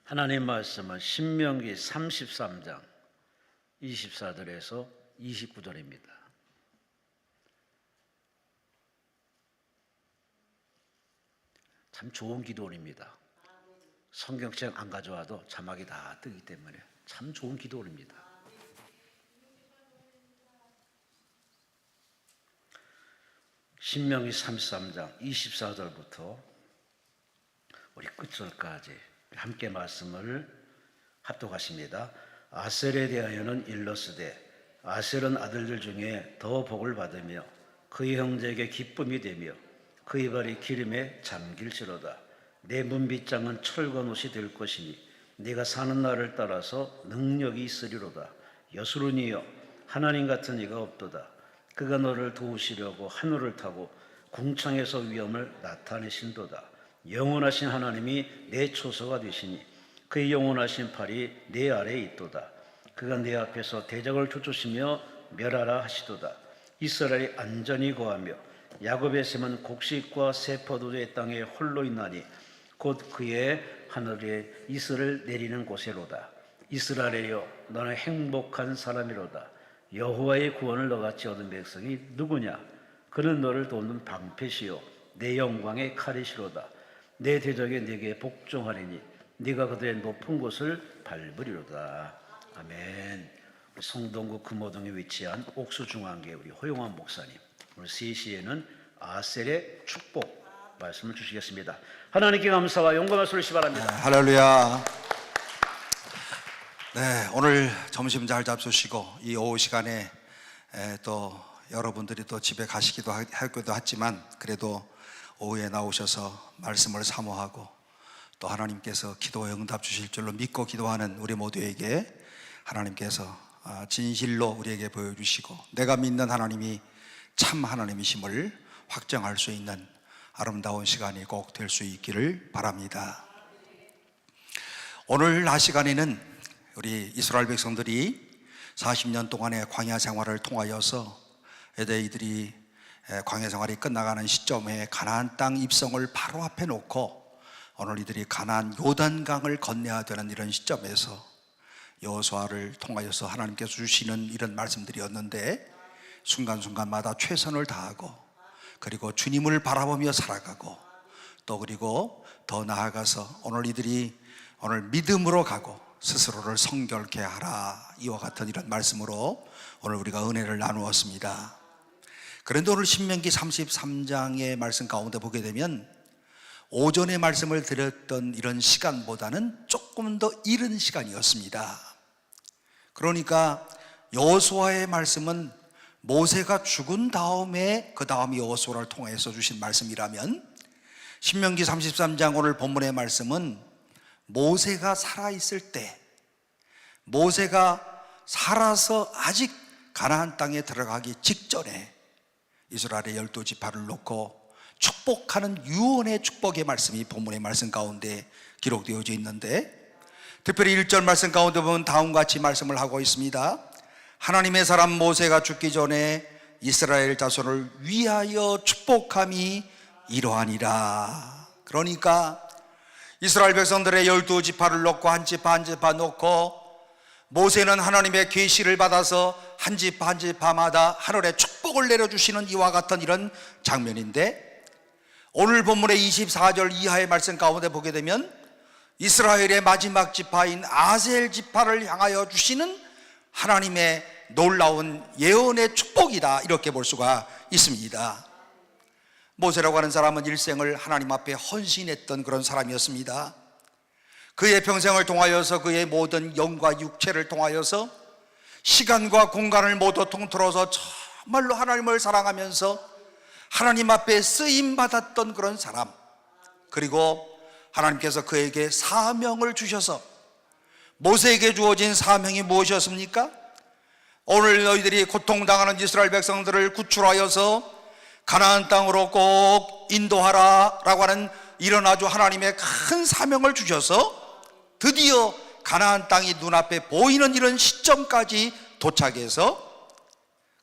하나님 말씀은 신명기 33장 24절에서 29절입니다. 참 좋은 기도원입니다. 성경책 안 가져와도 자막이 다 뜨기 때문에 참 좋은 기도원입니다. 신명기 33장 24절부터 우리 끝절까지 함께 말씀을 합독하십니다. 아셀에 대하여는 일러스되 아셀은 아들들 중에 더 복을 받으며 그의 형제에게 기쁨이 되며 그의 발이 기름에 잠길지로다. 내 문빗장은 철과 옷이 될 것이니 네가 사는 날을 따라서 능력이 있으리로다. 여수르니여 하나님 같은 이가 없도다. 그가 너를 도우시려고 하늘을 타고 궁창에서 위엄을 나타내신도다. 영원하신 하나님이 내 초소가 되시니 그의 영원하신 팔이 내 아래에 있도다. 그가 내 앞에서 대적을 쫓으시며 멸하라 하시도다. 이스라엘이 안전히 거하며 야곱의 셈은 곡식과 새 포도주의 땅에 홀로 있나니 곧 그의 하늘에 이슬을 내리는 곳에로다. 이스라엘이여 너는 행복한 사람이로다. 여호와의 구원을 너같이 얻은 백성이 누구냐? 그는 너를 돕는 방패시요 내 영광의 칼이시로다. 내 대적이 네게 복종하리니 네가 그들의 높은 곳을 밟으리로다. 아멘. 성동구 금호동에 위치한 옥수중앙교회 우리 허용환 목사님, 오늘 3시에는 아셀의 축복 말씀을 주시겠습니다. 하나님께 감사와 영광을 돌리시 바랍니다. 할렐루야. 네, 오늘 점심 잘 잡수시고 이 오후 시간에 또 여러분들이 또 집에 가시기도 하기도 했지만 그래도 오후에 나오셔서 말씀을 사모하고 또 하나님께서 기도에 응답 주실 줄로 믿고 기도하는 우리 모두에게 하나님께서 진실로 우리에게 보여주시고 내가 믿는 하나님이 참 하나님이심을 확정할 수 있는 아름다운 시간이 꼭 될 수 있기를 바랍니다. 오늘 낮 시간에는 우리 이스라엘 백성들이 40년 동안의 광야 생활을 통하여서 이들이 광야 생활이 끝나가는 시점에 가나안 땅 입성을 바로 앞에 놓고 오늘 이들이 가나안 요단강을 건너야 되는 이런 시점에서 여호수아를 통하여서 하나님께서 주시는 이런 말씀들이었는데 순간순간마다 최선을 다하고 그리고 주님을 바라보며 살아가고 또 그리고 더 나아가서 오늘 이들이 오늘 믿음으로 가고 스스로를 성결케 하라 이와 같은 이런 말씀으로 오늘 우리가 은혜를 나누었습니다. 그런데 오늘 신명기 33장의 말씀 가운데 보게 되면 오전에 말씀을 드렸던 이런 시간보다는 조금 더 이른 시간이었습니다. 그러니까 여호수아의 말씀은 모세가 죽은 다음에 그 다음 여호수아를 통해서 주신 말씀이라면 신명기 33장 오늘 본문의 말씀은 모세가 살아있을 때 모세가 살아서 아직 가나안 땅에 들어가기 직전에 이스라엘의 12지파를 놓고 축복하는 유언의 축복의 말씀이 본문의 말씀 가운데 기록되어져 있는데 특별히 1절 말씀 가운데 보면 다음과 같이 말씀을 하고 있습니다. 하나님의 사람 모세가 죽기 전에 이스라엘 자손을 위하여 축복함이 이러하니라. 그러니까 이스라엘 백성들의 12지파를 놓고 한 지파 한 지파 놓고 모세는 하나님의 계시를 받아서 한 지파 한 지파마다 하늘에 축복을 내려주시는 이와 같은 이런 장면인데 오늘 본문의 24절 이하의 말씀 가운데 보게 되면 이스라엘의 마지막 지파인 아셀 지파를 향하여 주시는 하나님의 놀라운 예언의 축복이다 이렇게 볼 수가 있습니다. 모세라고 하는 사람은 일생을 하나님 앞에 헌신했던 그런 사람이었습니다. 그의 평생을 통하여서 그의 모든 영과 육체를 통하여서 시간과 공간을 모두 통틀어서 정말로 하나님을 사랑하면서 하나님 앞에 쓰임받았던 그런 사람, 그리고 하나님께서 그에게 사명을 주셔서 모세에게 주어진 사명이 무엇이었습니까? 오늘 너희들이 고통당하는 이스라엘 백성들을 구출하여서 가나안 땅으로 꼭 인도하라 라고 하는 이런 아주 하나님의 큰 사명을 주셔서 드디어 가나안 땅이 눈앞에 보이는 이런 시점까지 도착해서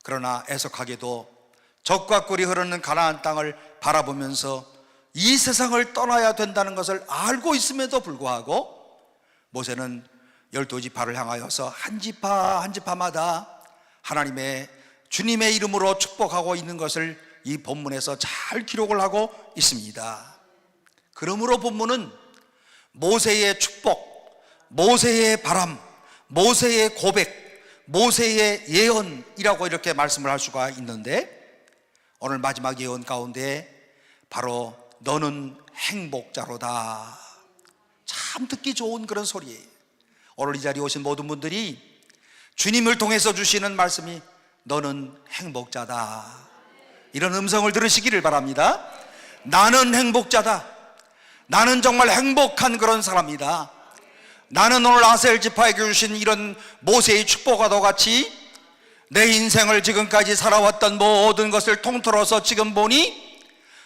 그러나 애석하게도 적과 꿀이 흐르는 가나안 땅을 바라보면서 이 세상을 떠나야 된다는 것을 알고 있음에도 불구하고 모세는 12지파를 향하여서 한 지파 한 지파마다 하나님의 주님의 이름으로 축복하고 있는 것을 이 본문에서 잘 기록을 하고 있습니다. 그러므로 본문은 모세의 축복, 모세의 바람, 모세의 고백, 모세의 예언이라고 이렇게 말씀을 할 수가 있는데, 오늘 마지막 예언 가운데 바로 너는 행복자로다, 참 듣기 좋은 그런 소리예요. 오늘 이 자리에 오신 모든 분들이 주님을 통해서 주시는 말씀이 너는 행복자다, 이런 음성을 들으시기를 바랍니다. 나는 행복자다, 나는 정말 행복한 그런 사람이다. 나는 오늘 아셀 지파에게 주신 이런 모세의 축복과도 같이 내 인생을 지금까지 살아왔던 모든 것을 통틀어서 지금 보니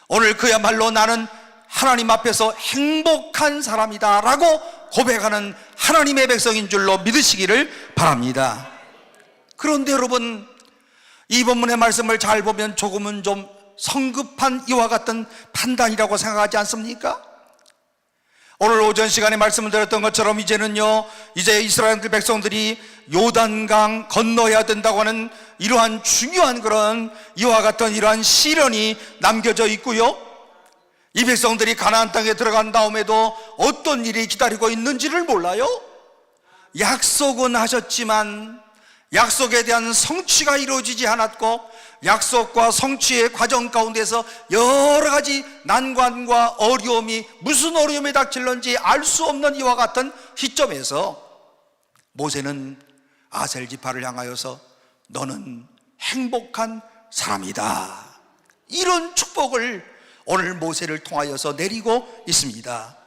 오늘 그야말로 나는 하나님 앞에서 행복한 사람이다 라고 고백하는 하나님의 백성인 줄로 믿으시기를 바랍니다. 그런데 여러분, 이 본문의 말씀을 잘 보면 조금은 좀 성급한 이와 같은 판단이라고 생각하지 않습니까? 오늘 오전 시간에 말씀을 드렸던 것처럼 이제 이스라엘 백성들이 요단강 건너야 된다고 하는 이러한 중요한 그런 이와 같은 이러한 시련이 남겨져 있고요, 이 백성들이 가나안 땅에 들어간 다음에도 어떤 일이 기다리고 있는지를 몰라요. 약속은 하셨지만 약속에 대한 성취가 이루어지지 않았고, 약속과 성취의 과정 가운데서 여러 가지 난관과 어려움이 무슨 어려움이 닥칠는지 알 수 없는 이와 같은 시점에서 모세는 아셀 지파를 향하여서 너는 행복한 사람이다, 이런 축복을 오늘 모세를 통하여서 내리고 있습니다.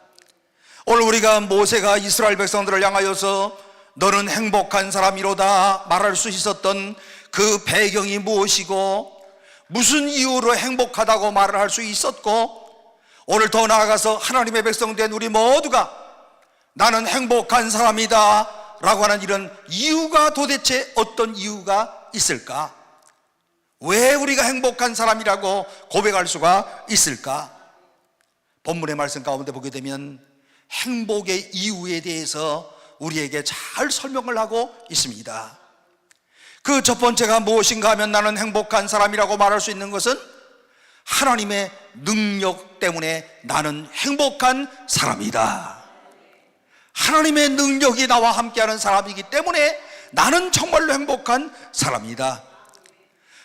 오늘 우리가 모세가 이스라엘 백성들을 향하여서 너는 행복한 사람이로다 말할 수 있었던 그 배경이 무엇이고, 무슨 이유로 행복하다고 말을 할 수 있었고, 오늘 더 나아가서 하나님의 백성된 우리 모두가 나는 행복한 사람이다 라고 하는 이런 이유가 도대체 어떤 이유가 있을까? 왜 우리가 행복한 사람이라고 고백할 수가 있을까? 본문의 말씀 가운데 보게 되면 행복의 이유에 대해서 우리에게 잘 설명을 하고 있습니다. 그 첫 번째가 무엇인가 하면, 나는 행복한 사람이라고 말할 수 있는 것은 하나님의 능력 때문에 나는 행복한 사람이다. 하나님의 능력이 나와 함께하는 사람이기 때문에 나는 정말로 행복한 사람이다.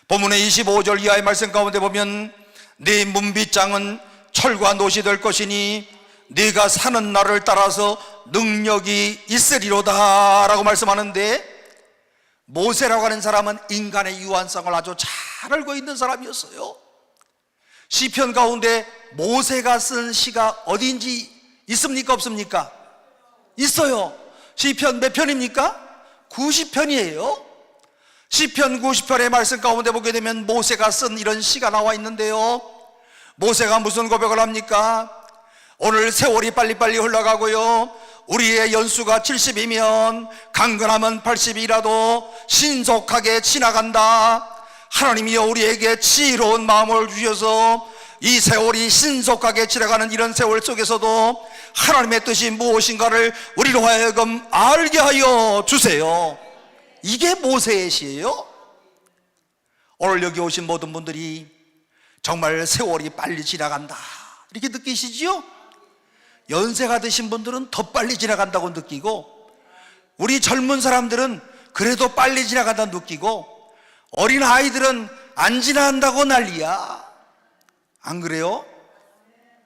본문의 25절 이하의 말씀 가운데 보면 네 문빗장은 철과 노시 될 것이니 네가 사는 날을 따라서 능력이 있으리로다 라고 말씀하는데, 모세라고 하는 사람은 인간의 유한성을 아주 잘 알고 있는 사람이었어요. 시편 가운데 모세가 쓴 시가 어딘지 있습니까 없습니까? 있어요. 시편 몇 편입니까? 90편이에요 시편 90편의 말씀 가운데 보게 되면 모세가 쓴 이런 시가 나와 있는데요, 모세가 무슨 고백을 합니까? 오늘 세월이 빨리빨리 흘러가고요, 우리의 연수가 70이면 강건하면 80이라도 신속하게 지나간다. 하나님이여 우리에게 지혜로운 마음을 주셔서 이 세월이 신속하게 지나가는 이런 세월 속에서도 하나님의 뜻이 무엇인가를 우리로 하여금 알게 하여 주세요. 이게 모세의 시예요. 오늘 여기 오신 모든 분들이 정말 세월이 빨리 지나간다 이렇게 느끼시지요? 연세가 드신 분들은 더 빨리 지나간다고 느끼고, 우리 젊은 사람들은 그래도 빨리 지나간다고 느끼고, 어린 아이들은 안 지나간다고 난리야. 안 그래요?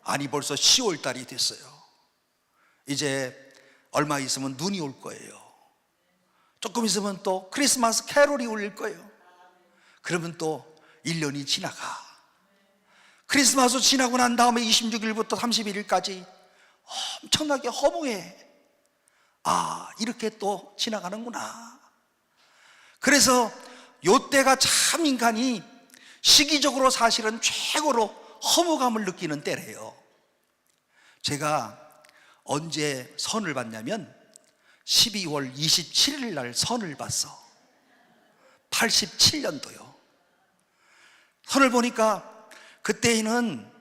아니, 벌써 10월 달이 됐어요. 이제 얼마 있으면 눈이 올 거예요. 조금 있으면 또 크리스마스 캐롤이 울릴 거예요. 그러면 또 1년이 지나가. 크리스마스 지나고 난 다음에 26일부터 31일까지 엄청나게 허무해. 아, 이렇게 또 지나가는구나. 그래서 요때가 참 인간이 시기적으로 사실은 최고로 허무감을 느끼는 때래요. 제가 언제 선을 봤냐면 12월 27일 날 선을 봤어. 87년도요. 선을 보니까 그때는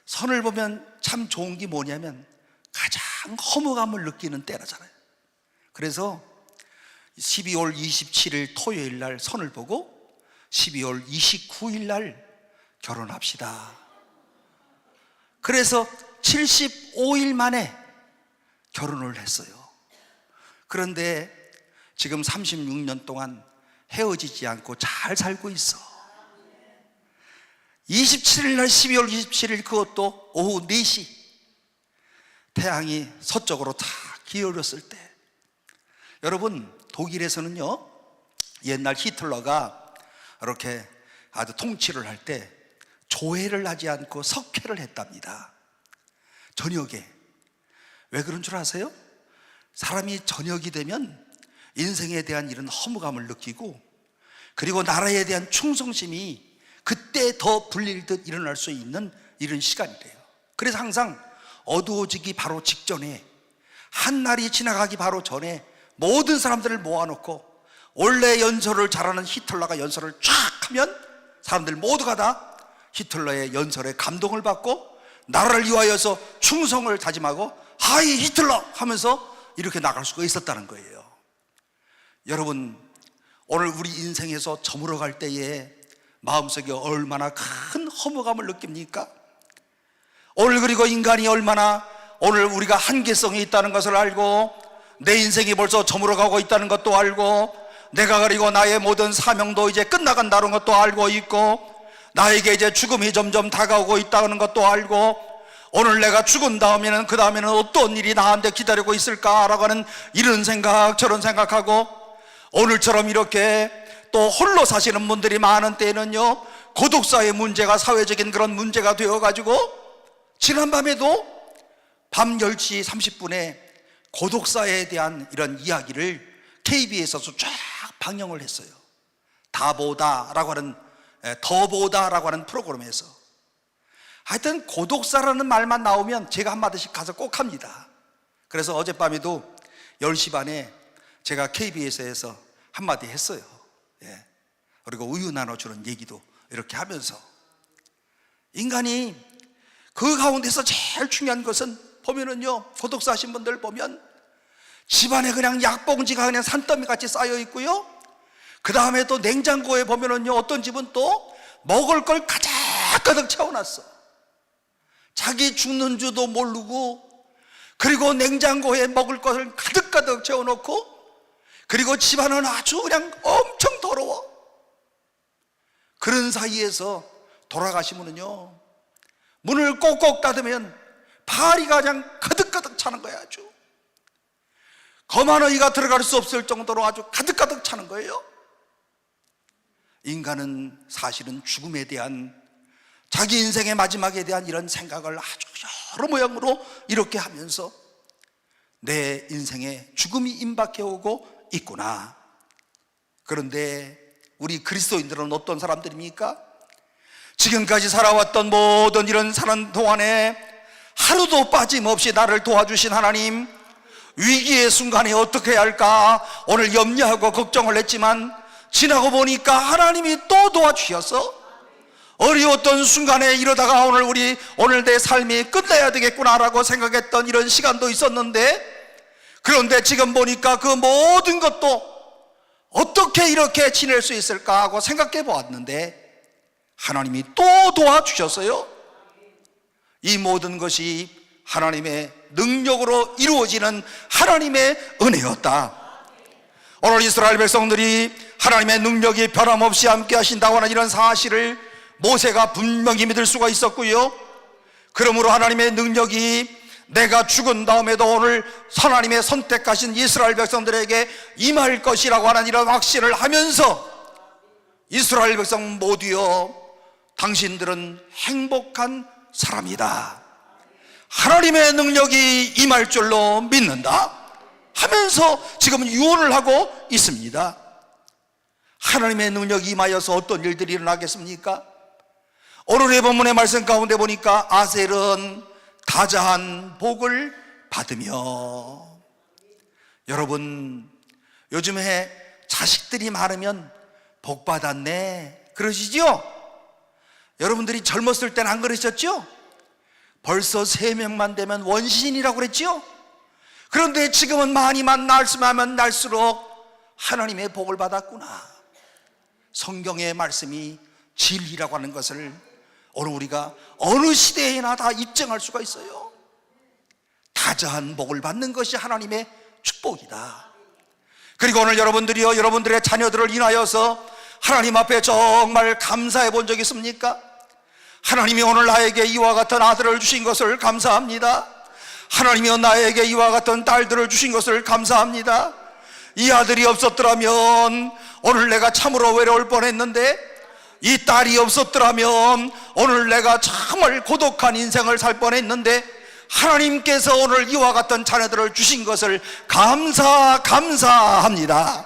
선을 보면 참 좋은 게 뭐냐면 가장 허무감을 느끼는 때라잖아요. 그래서 12월 27일 토요일 날 선을 보고 12월 29일 날 결혼합시다. 그래서 75일 만에 결혼을 했어요. 그런데 지금 36년 동안 헤어지지 않고 잘 살고 있어. 27일 날 12월 27일 그것도 오후 4시 태양이 서쪽으로 다 기울었을 때, 여러분 독일에서는요 옛날 히틀러가 이렇게 아주 통치를 할 때 조회를 하지 않고 석회를 했답니다. 저녁에. 왜 그런 줄 아세요? 사람이 저녁이 되면 인생에 대한 이런 허무감을 느끼고, 그리고 나라에 대한 충성심이 그때 더 불릴듯 일어날 수 있는 이런 시간이래요. 그래서 항상 어두워지기 바로 직전에, 한 날이 지나가기 바로 전에 모든 사람들을 모아놓고, 원래 연설을 잘하는 히틀러가 연설을 쫙 하면 사람들 모두가 다 히틀러의 연설에 감동을 받고 나라를 위하여서 충성을 다짐하고 하이 히틀러 하면서 이렇게 나갈 수가 있었다는 거예요. 여러분, 오늘 우리 인생에서 저물어 갈 때에 마음속에 얼마나 큰 허무감을 느낍니까? 오늘 그리고 인간이 얼마나 오늘 우리가 한계성이 있다는 것을 알고, 내 인생이 벌써 저물어 가고 있다는 것도 알고, 내가 그리고 나의 모든 사명도 이제 끝나간다는 것도 알고 있고, 나에게 이제 죽음이 점점 다가오고 있다는 것도 알고, 오늘 내가 죽은 다음에는 그 다음에는 어떤 일이 나한테 기다리고 있을까라고 하는 이런 생각 저런 생각하고, 오늘처럼 이렇게 또 홀로 사시는 분들이 많은 때에는요 고독사의 문제가 사회적인 그런 문제가 되어가지고, 지난밤에도 밤 10시 30분에 고독사에 대한 이런 이야기를 KBS에서 쫙 방영을 했어요. 다보다라고 하는, 더보다라고 하는 프로그램에서. 하여튼 고독사라는 말만 나오면 제가 한마디씩 가서 꼭 합니다. 그래서 어젯밤에도 10시 반에 제가 KBS에서 한마디 했어요. 예. 그리고 우유 나눠주는 얘기도 이렇게 하면서, 인간이 그 가운데서 제일 중요한 것은 보면은요, 고독사 하신 분들 보면 집안에 그냥 약봉지가 그냥 산더미 같이 쌓여 있고요, 그 다음에 또 냉장고에 보면은요 어떤 집은 또 먹을 걸 가득가득 채워놨어. 자기 죽는 줄도 모르고, 그리고 냉장고에 먹을 것을 가득가득 채워놓고, 그리고 집안은 아주 그냥 엄청 더러워. 그런 사이에서 돌아가시면은요 문을 꼭꼭 닫으면 파리가 그냥 가득가득 차는 거야. 아주 검은 어이가 들어갈 수 없을 정도로 아주 가득가득 차는 거예요. 인간은 사실은 죽음에 대한, 자기 인생의 마지막에 대한 이런 생각을 아주 여러 모양으로 이렇게 하면서 내 인생에 죽음이 임박해 오고 있구나. 그런데 우리 그리스도인들은 어떤 사람들입니까? 지금까지 살아왔던 모든 이런 사는 동안에 하루도 빠짐없이 나를 도와주신 하나님, 위기의 순간에 어떻게 해야 할까 오늘 염려하고 걱정을 했지만, 지나고 보니까 하나님이 또 도와주셔서 어려웠던 순간에 이러다가 오늘 내 삶이 끝내야 되겠구나라고 생각했던 이런 시간도 있었는데, 그런데 지금 보니까 그 모든 것도 어떻게 이렇게 지낼 수 있을까 하고 생각해 보았는데, 하나님이 또 도와주셨어요. 이 모든 것이 하나님의 능력으로 이루어지는 하나님의 은혜였다. 오늘 이스라엘 백성들이 하나님의 능력이 변함없이 함께 하신다고 하는 이런 사실을 모세가 분명히 믿을 수가 있었고요, 그러므로 하나님의 능력이 내가 죽은 다음에도 오늘 하나님의 선택하신 이스라엘 백성들에게 임할 것이라고 하는 이런 확신을 하면서, 이스라엘 백성 모두여 당신들은 행복한 사람이다, 하나님의 능력이 임할 줄로 믿는다 하면서 지금 유언을 하고 있습니다. 하나님의 능력이 임하여서 어떤 일들이 일어나겠습니까? 오늘의 본문의 말씀 가운데 보니까 아셀은 다자한 복을 받으며, 여러분 요즘에 자식들이 많으면 복 받았네 그러시죠? 여러분들이 젊었을 때는 안 그러셨죠? 벌써 3명만 되면 원신이라고 그랬죠? 그런데 지금은 많이만 날수하면 날수록 하나님의 복을 받았구나. 성경의 말씀이 진리라고 하는 것을 오늘 우리가 어느 시대에나 다 입증할 수가 있어요. 다자한 복을 받는 것이 하나님의 축복이다. 그리고 오늘 여러분들이요, 여러분들의 자녀들을 인하여서 하나님 앞에 정말 감사해 본 적 있습니까? 하나님이 오늘 나에게 이와 같은 아들을 주신 것을 감사합니다. 하나님이 나에게 이와 같은 딸들을 주신 것을 감사합니다. 이 아들이 없었더라면 오늘 내가 참으로 외로울 뻔했는데, 이 딸이 없었더라면 오늘 내가 정말 고독한 인생을 살 뻔했는데, 하나님께서 오늘 이와 같은 자녀들을 주신 것을 감사합니다.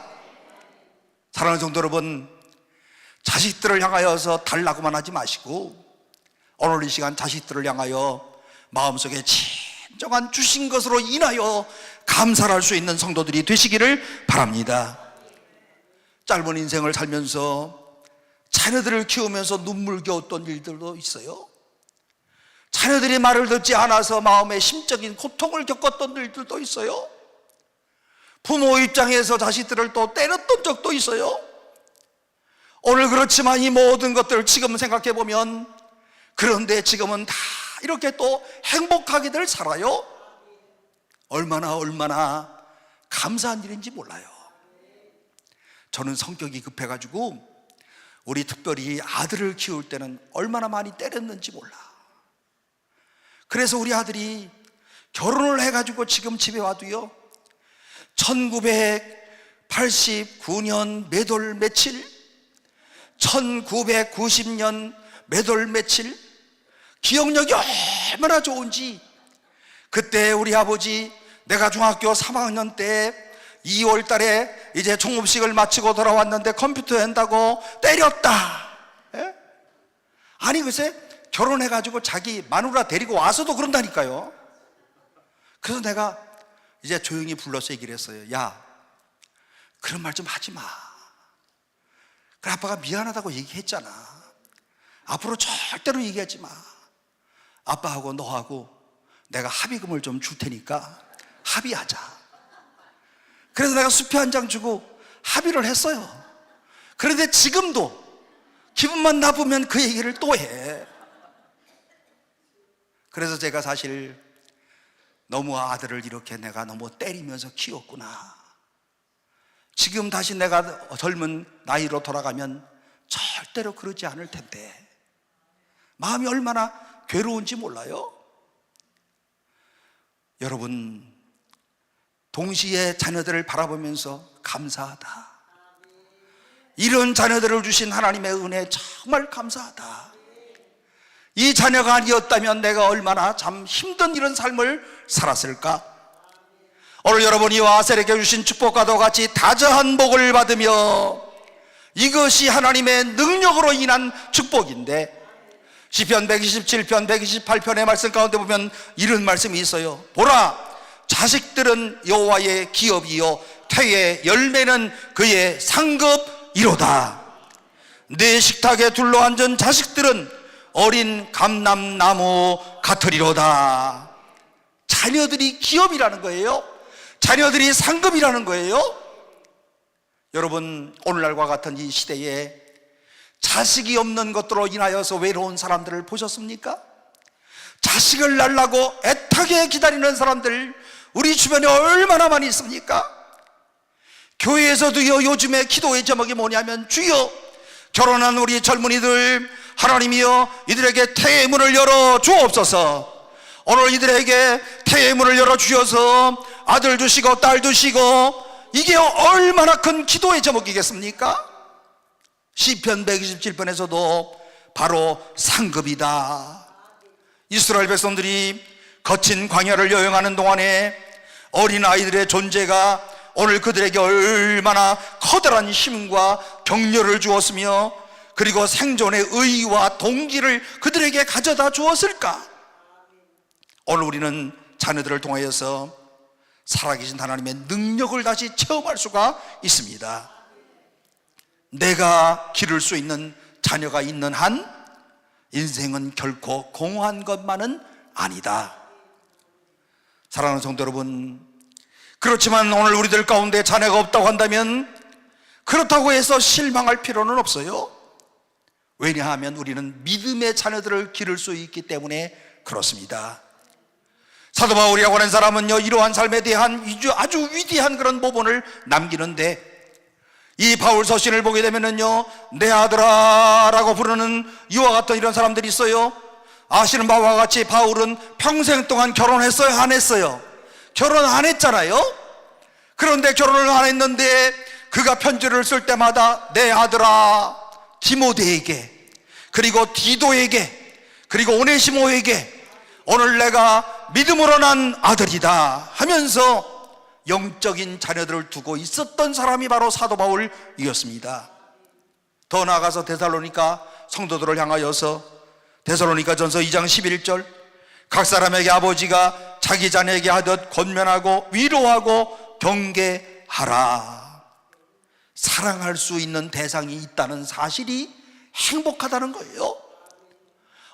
사랑하는 성도 여러분, 자식들을 향하여서 달라고만 하지 마시고 오늘 이 시간 자식들을 향하여 마음속에 진정한 주신 것으로 인하여 감사를 할 수 있는 성도들이 되시기를 바랍니다. 짧은 인생을 살면서 자녀들을 키우면서 눈물겨웠던 일들도 있어요. 자녀들이 말을 듣지 않아서 마음에 심적인 고통을 겪었던 일들도 있어요. 부모 입장에서 자식들을 또 때렸던 적도 있어요. 오늘 그렇지만 이 모든 것들을 지금 생각해 보면, 그런데 지금은 다 이렇게 또 행복하게들 살아요. 얼마나 감사한 일인지 몰라요. 저는 성격이 급해가지고 우리 특별히 아들을 키울 때는 얼마나 많이 때렸는지 몰라. 그래서 우리 아들이 결혼을 해가지고 지금 집에 와도요, 1989년 몇 월 며칠, 1990년 몇 월 며칠, 기억력이 얼마나 좋은지, 그때 우리 아버지 내가 중학교 3학년 때 2월 달에 이제 종업식을 마치고 돌아왔는데 컴퓨터 한다고 때렸다. 예? 아니 글쎄, 결혼해가지고 자기 마누라 데리고 와서도 그런다니까요. 그래서 내가 이제 조용히 불러서 얘기를 했어요. 야, 그런 말 좀 하지 마. 그래, 아빠가 미안하다고 얘기했잖아. 앞으로 절대로 얘기하지 마. 아빠하고 너하고 내가 합의금을 좀 줄 테니까 합의하자. 그래서 내가 수표 한 장 주고 합의를 했어요. 그런데 지금도 기분만 나쁘면 그 얘기를 또 해. 그래서 제가 사실 너무 아들을 이렇게 내가 너무 때리면서 키웠구나. 지금 다시 내가 젊은 나이로 돌아가면 절대로 그러지 않을 텐데 마음이 얼마나 괴로운지 몰라요. 여러분, 동시에 자녀들을 바라보면서 감사하다. 이런 자녀들을 주신 하나님의 은혜 정말 감사하다. 이 자녀가 아니었다면 내가 얼마나 참 힘든 이런 삶을 살았을까. 오늘 여러분이 아셀에게 주신 축복과도 같이 다저한 복을 받으며, 이것이 하나님의 능력으로 인한 축복인데, 시편 127편 128편의 말씀 가운데 보면 이런 말씀이 있어요. 보라, 자식들은 여호와의 기업이요 태의 열매는 그의 상급이로다. 내 식탁에 둘러앉은 자식들은 어린 감람나무 같으리로다. 자녀들이 기업이라는 거예요. 자녀들이 상급이라는 거예요. 여러분, 오늘날과 같은 이 시대에 자식이 없는 것들로 인하여서 외로운 사람들을 보셨습니까? 자식을 낳으려고 애타게 기다리는 사람들 우리 주변에 얼마나 많이 있습니까? 교회에서도요, 요즘에 기도의 제목이 뭐냐면, 주여, 결혼한 우리 젊은이들 하나님이여 이들에게 태의 문을 열어 주옵소서. 오늘 이들에게 태의 문을 열어 주셔서 아들 주시고 딸 주시고, 이게 얼마나 큰 기도의 제목이겠습니까? 시편 127편에서도 바로 상급이다. 이스라엘 백성들이 거친 광야를 여행하는 동안에 어린 아이들의 존재가 오늘 그들에게 얼마나 커다란 힘과 격려를 주었으며, 그리고 생존의 의의와 동기를 그들에게 가져다 주었을까. 오늘 우리는 자녀들을 통하여서 살아계신 하나님의 능력을 다시 체험할 수가 있습니다. 내가 기를 수 있는 자녀가 있는 한 인생은 결코 공허한 것만은 아니다. 사랑하는 성도 여러분, 그렇지만 오늘 우리들 가운데 자녀가 없다고 한다면 그렇다고 해서 실망할 필요는 없어요. 왜냐하면 우리는 믿음의 자녀들을 기를 수 있기 때문에 그렇습니다. 사도 바울이라고 하는 사람은요, 이러한 삶에 대한 아주 위대한 그런 모본을 남기는데, 이 바울 서신을 보게 되면은요, 내 아들아 라고 부르는 이와 같은 이런 사람들이 있어요. 아시는 바와 같이 바울은 평생 동안 결혼했어요, 안 했어요? 결혼 안 했잖아요. 그런데 결혼을 안 했는데 그가 편지를 쓸 때마다 내 아들아 디모데에게, 그리고 디도에게, 그리고 오네시모에게 오늘 내가 믿음으로 난 아들이다 하면서 영적인 자녀들을 두고 있었던 사람이 바로 사도 바울이었습니다. 더 나아가서 데살로니가 성도들을 향하여서 데살로니가전서 2장 11절, 각 사람에게 아버지가 자기 자녀에게 하듯 권면하고 위로하고 경계하라. 사랑할 수 있는 대상이 있다는 사실이 행복하다는 거예요.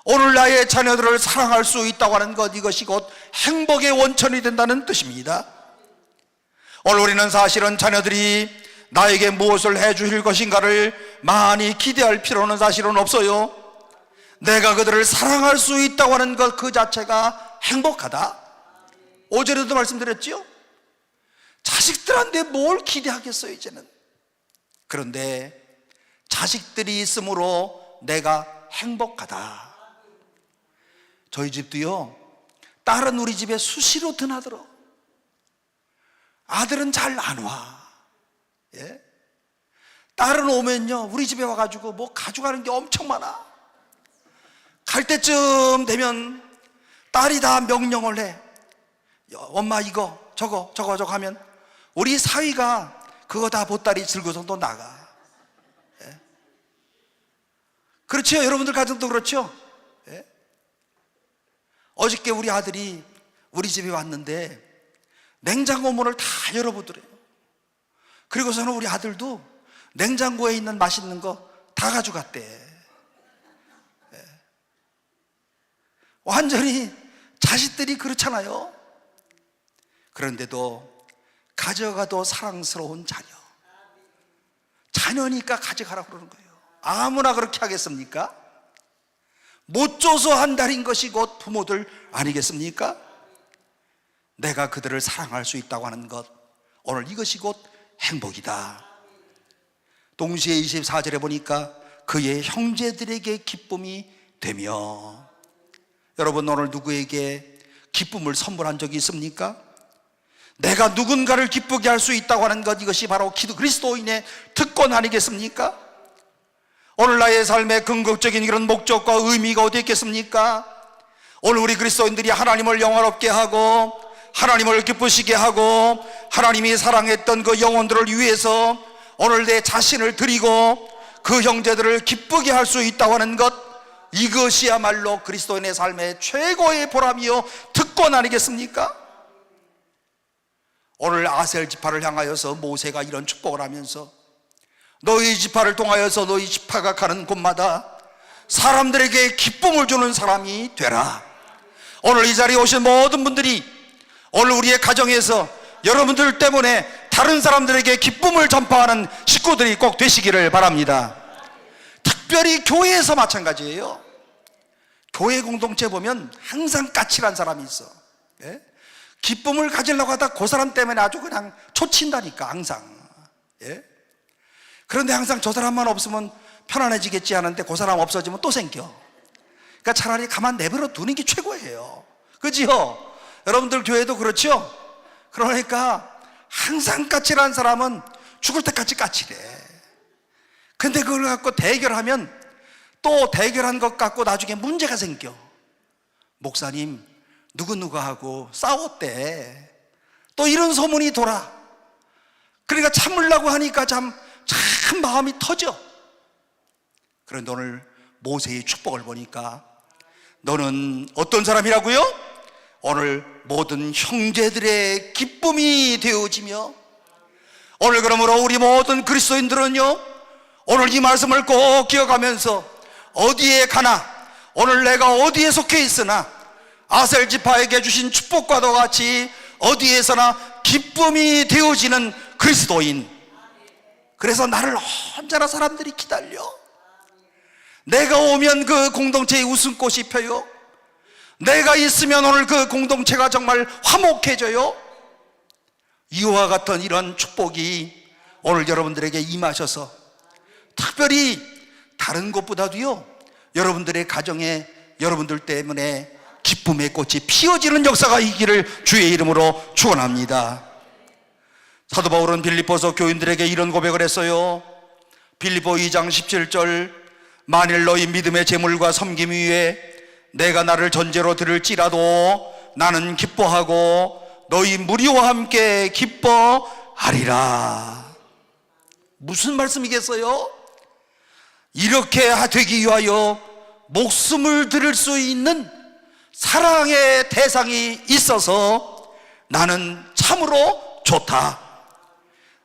오늘 나의 자녀들을 사랑할 수 있다고 하는 것, 이것이 곧 행복의 원천이 된다는 뜻입니다. 오늘 우리는 사실은 자녀들이 나에게 무엇을 해주실 것인가를 많이 기대할 필요는 사실은 없어요. 내가 그들을 사랑할 수 있다고 하는 것 그 자체가 행복하다. 5절에도 말씀드렸죠. 자식들한테 뭘 기대하겠어요 이제는. 그런데 자식들이 있으므로 내가 행복하다. 저희 집도요, 딸은 우리 집에 수시로 드나들어. 아들은 잘 안 와. 예? 딸은 오면요, 우리 집에 와가지고 뭐 가져가는 게 엄청 많아. 갈 때쯤 되면 딸이 다 명령을 해. 엄마 이거 저거 하면 우리 사위가 그거 다 보따리 들고서 또 나가. 예? 그렇죠? 여러분들 가정도 그렇죠? 예? 어저께 우리 아들이 우리 집에 왔는데 냉장고 문을 다 열어보더래요. 그리고서는 우리 아들도 냉장고에 있는 맛있는 거 다 가져갔대. 예. 완전히 자식들이 그렇잖아요. 그런데도 가져가도 사랑스러운 자녀. 자녀니까 가져가라고 그러는 거예요. 아무나 그렇게 하겠습니까? 못 줘서 한달인 것이 곧 부모들 아니겠습니까? 내가 그들을 사랑할 수 있다고 하는 것, 오늘 이것이 곧 행복이다. 동시에 24절에 보니까 그의 형제들에게 기쁨이 되며. 여러분, 오늘 누구에게 기쁨을 선물한 적이 있습니까? 내가 누군가를 기쁘게 할 수 있다고 하는 것, 이것이 바로 그리스도인의 특권 아니겠습니까? 오늘 나의 삶의 궁극적인 이런 목적과 의미가 어디 있겠습니까? 오늘 우리 그리스도인들이 하나님을 영화롭게 하고 하나님을 기쁘시게 하고 하나님이 사랑했던 그 영혼들을 위해서 오늘 내 자신을 드리고 그 형제들을 기쁘게 할 수 있다고 하는 것, 이것이야말로 그리스도인의 삶의 최고의 보람이요 특권 아니겠습니까? 오늘 아셀 지파를 향하여서 모세가 이런 축복을 하면서 너희 지파를 통하여서 너희 지파가 가는 곳마다 사람들에게 기쁨을 주는 사람이 되라. 오늘 이 자리에 오신 모든 분들이 오늘 우리의 가정에서 여러분들 때문에 다른 사람들에게 기쁨을 전파하는 식구들이 꼭 되시기를 바랍니다. 특별히 교회에서 마찬가지예요. 교회 공동체 보면 항상 까칠한 사람이 있어. 예? 기쁨을 가지려고 하다 그 사람 때문에 아주 그냥 초친다니까 항상. 예? 그런데 항상 저 사람만 없으면 편안해지겠지 하는데 그 사람 없어지면 또 생겨. 그러니까 차라리 가만 내버려 두는 게 최고예요. 그지요? 여러분들 교회도 그렇죠? 그러니까 항상 까칠한 사람은 죽을 때까지 까칠해. 근데 그걸 갖고 대결하면 또 대결한 것 갖고 나중에 문제가 생겨. 목사님 누구누구하고 싸웠대. 또 이런 소문이 돌아. 그러니까 참으려고 하니까 참 마음이 터져. 그런데 오늘 모세의 축복을 보니까 너는 어떤 사람이라고요? 오늘 모든 형제들의 기쁨이 되어지며. 오늘 그러므로 우리 모든 그리스도인들은요, 오늘 이 말씀을 꼭 기억하면서 어디에 가나, 오늘 내가 어디에 속해 있으나 아셀 지파에게 주신 축복과도 같이 어디에서나 기쁨이 되어지는 그리스도인. 그래서 나를 언제나 사람들이 기다려. 내가 오면 그 공동체의 웃음꽃이 펴요. 내가 있으면 오늘 그 공동체가 정말 화목해져요. 이와 같은 이런 축복이 오늘 여러분들에게 임하셔서 특별히 다른 것보다도요, 여러분들의 가정에 여러분들 때문에 기쁨의 꽃이 피어지는 역사가 있기를 주의 이름으로 축원합니다. 사도 바울은 빌립보서 교인들에게 이런 고백을 했어요. 빌립보 2장 17절, 만일 너희 믿음의 재물과 섬김 위에 내가 나를 전제로 들을지라도 나는 기뻐하고 너희 무리와 함께 기뻐하리라. 무슨 말씀이겠어요? 이렇게 되기 위하여 목숨을 드릴 수 있는 사랑의 대상이 있어서 나는 참으로 좋다.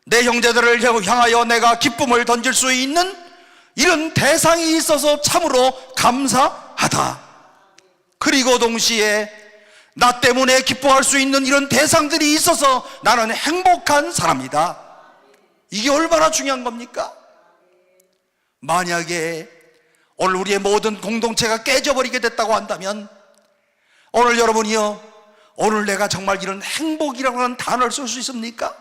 내 형제들을 향하여 내가 기쁨을 던질 수 있는 이런 대상이 있어서 참으로 감사하다. 그리고 동시에 나 때문에 기뻐할 수 있는 이런 대상들이 있어서 나는 행복한 사람이다. 이게 얼마나 중요한 겁니까? 만약에 오늘 우리의 모든 공동체가 깨져버리게 됐다고 한다면, 오늘 여러분이요, 오늘 내가 정말 이런 행복이라고 하는 단어를 쓸 수 있습니까?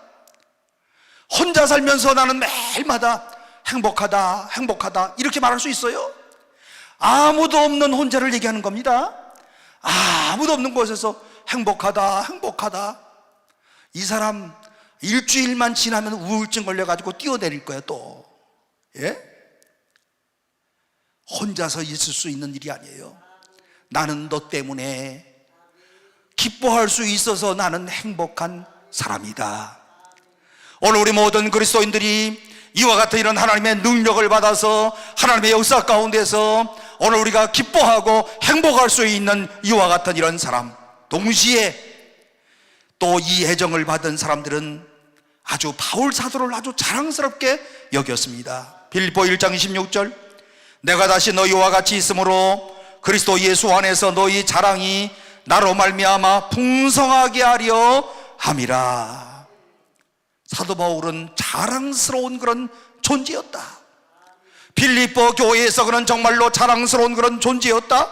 혼자 살면서 나는 매일마다 행복하다, 행복하다 이렇게 말할 수 있어요? 아무도 없는 혼자를 얘기하는 겁니다. 아무도 없는 곳에서 행복하다, 행복하다. 이 사람 일주일만 지나면 우울증 걸려가지고 뛰어내릴 거예요 또. 예? 혼자서 있을 수 있는 일이 아니에요. 나는 너 때문에 기뻐할 수 있어서 나는 행복한 사람이다. 오늘 우리 모든 그리스도인들이 이와 같은 이런 하나님의 능력을 받아서 하나님의 역사 가운데서 오늘 우리가 기뻐하고 행복할 수 있는 이와 같은 이런 사람, 동시에 또 이 애정을 받은 사람들은 아주 바울 사도를 아주 자랑스럽게 여겼습니다. 빌립보 1장 26절, 내가 다시 너희와 같이 있으므로 그리스도 예수 안에서 너희 자랑이 나로 말미암아 풍성하게 하려 함이라. 사도 바울은 자랑스러운 그런 존재였다. 빌립보 교회에서 그는 정말로 자랑스러운 그런 존재였다.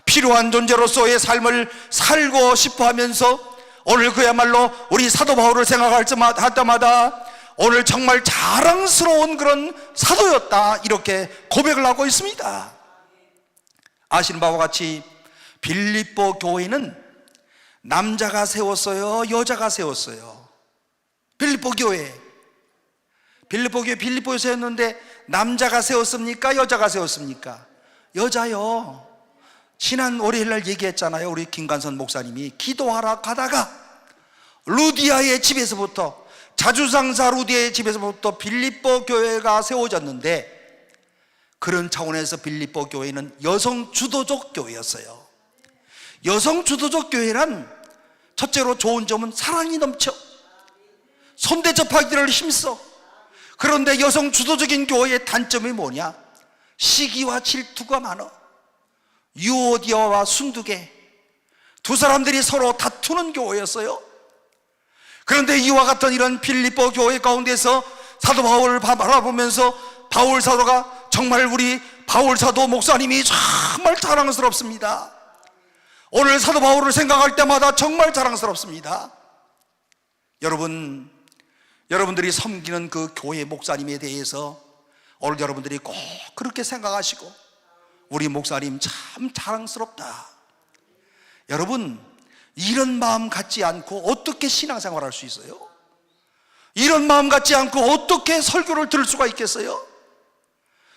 필요한 존재로서의 삶을 살고 싶어 하면서 오늘 그야말로 우리 사도 바울을 생각할 때마다 오늘 정말 자랑스러운 그런 사도였다, 이렇게 고백을 하고 있습니다. 아시는 바와 같이 빌립보 교회는 남자가 세웠어요, 여자가 세웠어요? 빌립보 교회 빌립보에 세웠는데 남자가 세웠습니까? 여자가 세웠습니까? 여자요. 지난 월요일날 얘기했잖아요. 우리 김관선 목사님이 기도하러 가다가 루디아의 집에서부터, 자주상사 루디아의 집에서부터 빌립보 교회가 세워졌는데, 그런 차원에서 빌립보 교회는 여성 주도적 교회였어요. 여성 주도적 교회란 첫째로 좋은 점은 사랑이 넘쳐, 손대접하기를 힘써. 그런데 여성 주도적인 교회의 단점이 뭐냐? 시기와 질투가 많아. 유오디아와 순두계, 두 사람들이 서로 다투는 교회였어요. 그런데 이와 같은 이런 빌립보 교회 가운데서 사도 바울을 바라보면서 바울 사도가 정말, 우리 바울 사도 목사님이 정말 자랑스럽습니다. 오늘 사도 바울을 생각할 때마다 정말 자랑스럽습니다. 여러분들이 섬기는 그 교회 목사님에 대해서 오늘 여러분들이 꼭 그렇게 생각하시고, 우리 목사님 참 자랑스럽다. 여러분, 이런 마음 갖지 않고 어떻게 신앙생활 할 수 있어요? 이런 마음 갖지 않고 어떻게 설교를 들을 수가 있겠어요?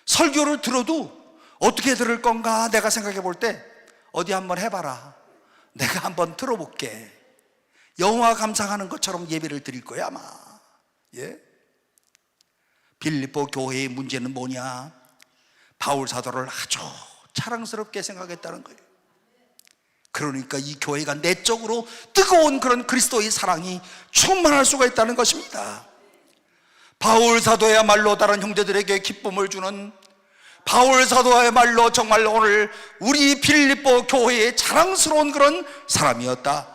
설교를 들어도 어떻게 들을 건가 내가 생각해 볼 때, 어디 한번 해봐라, 내가 한번 들어볼게, 영화 감상하는 것처럼 예배를 드릴 거야 아마. 예? 빌립보 교회의 문제는 뭐냐? 바울 사도를 아주 자랑스럽게 생각했다는 거예요. 그러니까 이 교회가 내적으로 뜨거운 그런 그리스도의 사랑이 충만할 수가 있다는 것입니다. 바울 사도야말로 다른 형제들에게 기쁨을 주는, 바울 사도야말로 정말 오늘 우리 빌립보 교회의 자랑스러운 그런 사람이었다.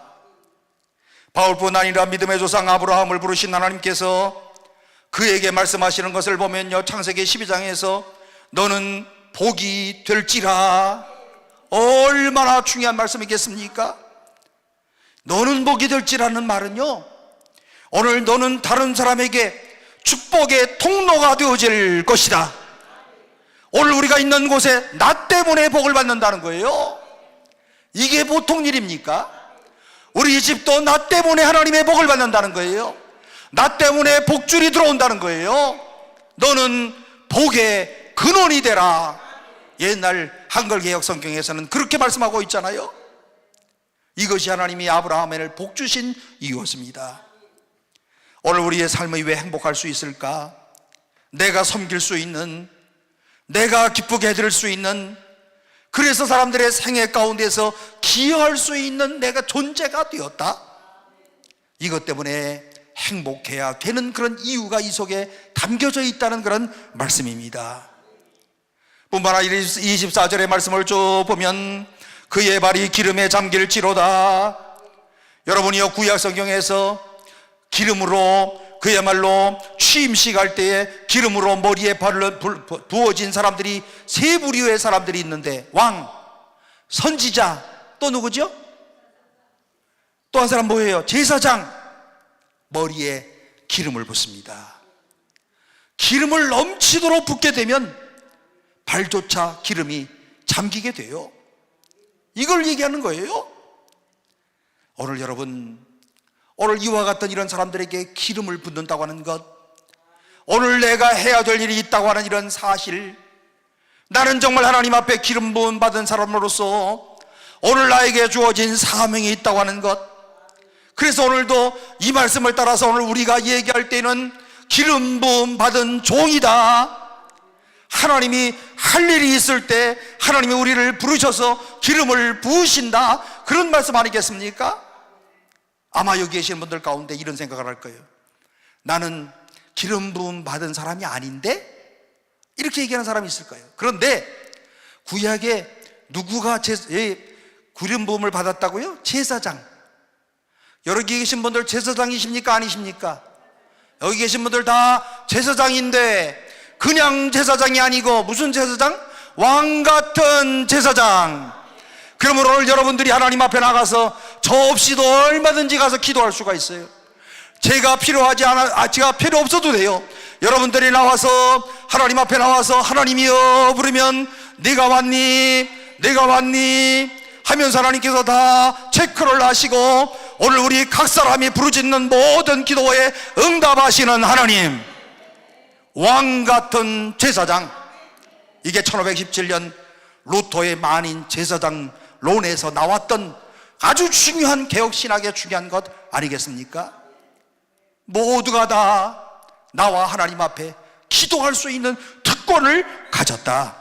바울뿐 아니라 믿음의 조상 아브라함을 부르신 하나님께서 그에게 말씀하시는 것을 보면요, 창세기 12장에서 너는 복이 될지라. 얼마나 중요한 말씀이겠습니까? 너는 복이 될지라는 말은요, 오늘 너는 다른 사람에게 축복의 통로가 되어질 것이다. 오늘 우리가 있는 곳에 나 때문에 복을 받는다는 거예요. 이게 보통 일입니까? 우리 집도 나 때문에 하나님의 복을 받는다는 거예요. 나 때문에 복줄이 들어온다는 거예요. 너는 복의 근원이 되라. 옛날 한글개혁 성경에서는 그렇게 말씀하고 있잖아요. 이것이 하나님이 아브라함을 복 주신 이유였습니다. 오늘 우리의 삶이 왜 행복할 수 있을까? 내가 섬길 수 있는, 내가 기쁘게 해드릴 수 있는, 그래서 사람들의 생애 가운데서 기여할 수 있는 내가 존재가 되었다. 이것 때문에 행복해야 되는 그런 이유가 이 속에 담겨져 있다는 그런 말씀입니다. 뿐만 아니라 24절의 말씀을 쭉 보면 그의 발이 기름에 잠길지로다. 여러분이요, 구약 성경에서 기름으로, 그야말로 취임식 할 때에 기름으로 머리에 부어진 사람들이 세 부류의 사람들이 있는데, 왕, 선지자, 또 누구죠? 또 한 사람 뭐예요? 제사장. 머리에 기름을 붓습니다. 기름을 넘치도록 붓게 되면 발조차 기름이 잠기게 돼요. 이걸 얘기하는 거예요. 오늘 여러분, 오늘 이와 같은 이런 사람들에게 기름을 붓는다고 하는 것, 오늘 내가 해야 될 일이 있다고 하는 이런 사실, 나는 정말 하나님 앞에 기름 부음 받은 사람으로서 오늘 나에게 주어진 사명이 있다고 하는 것, 그래서 오늘도 이 말씀을 따라서 오늘 우리가 얘기할 때는 기름 부음 받은 종이다. 하나님이 할 일이 있을 때 하나님이 우리를 부르셔서 기름을 부으신다. 그런 말씀 아니겠습니까? 아마 여기 계신 분들 가운데 이런 생각을 할 거예요. 나는 기름 부음 받은 사람이 아닌데? 이렇게 얘기하는 사람이 있을 거예요. 그런데 구약에 누구가 기름 부음을 받았다고요? 제사장. 여기 계신 분들 제사장이십니까? 아니십니까? 여기 계신 분들 다 제사장인데 그냥 제사장이 아니고 무슨 제사장? 왕 같은 제사장. 그러므로 오늘 여러분들이 하나님 앞에 나가서 저 없이도 얼마든지 가서 기도할 수가 있어요. 제가 필요 없어도 돼요. 여러분들이 나와서 하나님 앞에 나와서 하나님이여 부르면 네가 왔니? 네가 왔니? 하면서 하나님께서 다 체크를 하시고 오늘 우리 각 사람이 부르짖는 모든 기도에 응답하시는 하나님, 왕 같은 제사장. 이게 1517년 루터의 만인 제사장론에서 나왔던 아주 중요한 개혁신학의 중요한 것 아니겠습니까? 모두가 다 나와 하나님 앞에 기도할 수 있는 특권을 가졌다.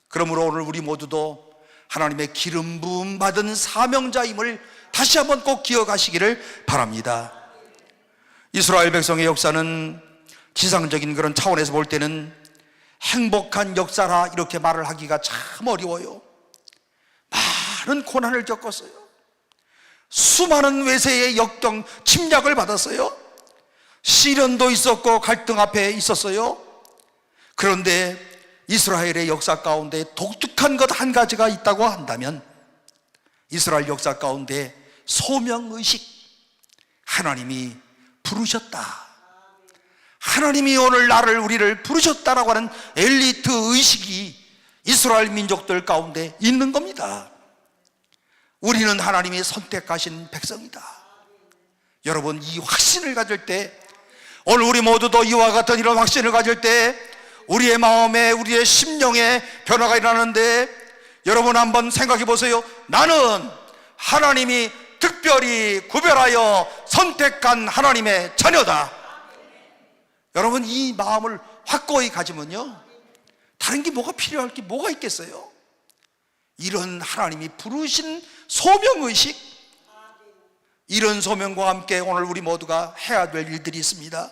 그러므로 오늘 우리 모두도 하나님의 기름 부음 받은 사명자임을 다시 한번 꼭 기억하시기를 바랍니다. 이스라엘 백성의 역사는 지상적인 그런 차원에서 볼 때는 행복한 역사라 이렇게 말을 하기가 참 어려워요. 많은 고난을 겪었어요. 수많은 외세의 역경 침략을 받았어요. 시련도 있었고 갈등 앞에 있었어요. 그런데 이스라엘의 역사 가운데 독특한 것 한 가지가 있다고 한다면 이스라엘 역사 가운데 소명의식, 하나님이 부르셨다, 하나님이 오늘 나를 우리를 부르셨다라고 하는 엘리트 의식이 이스라엘 민족들 가운데 있는 겁니다. 우리는 하나님이 선택하신 백성이다. 여러분, 이 확신을 가질 때, 오늘 우리 모두도 이와 같은 이런 확신을 가질 때 우리의 마음에, 우리의 심령에 변화가 일어나는데, 여러분 한번 생각해 보세요. 나는 하나님이 특별히 구별하여 선택한 하나님의 자녀다. 여러분, 이 마음을 확고히 가지면요, 다른 게 뭐가 필요할 게 뭐가 있겠어요? 이런 하나님이 부르신 소명의식, 이런 소명과 함께 오늘 우리 모두가 해야 될 일들이 있습니다.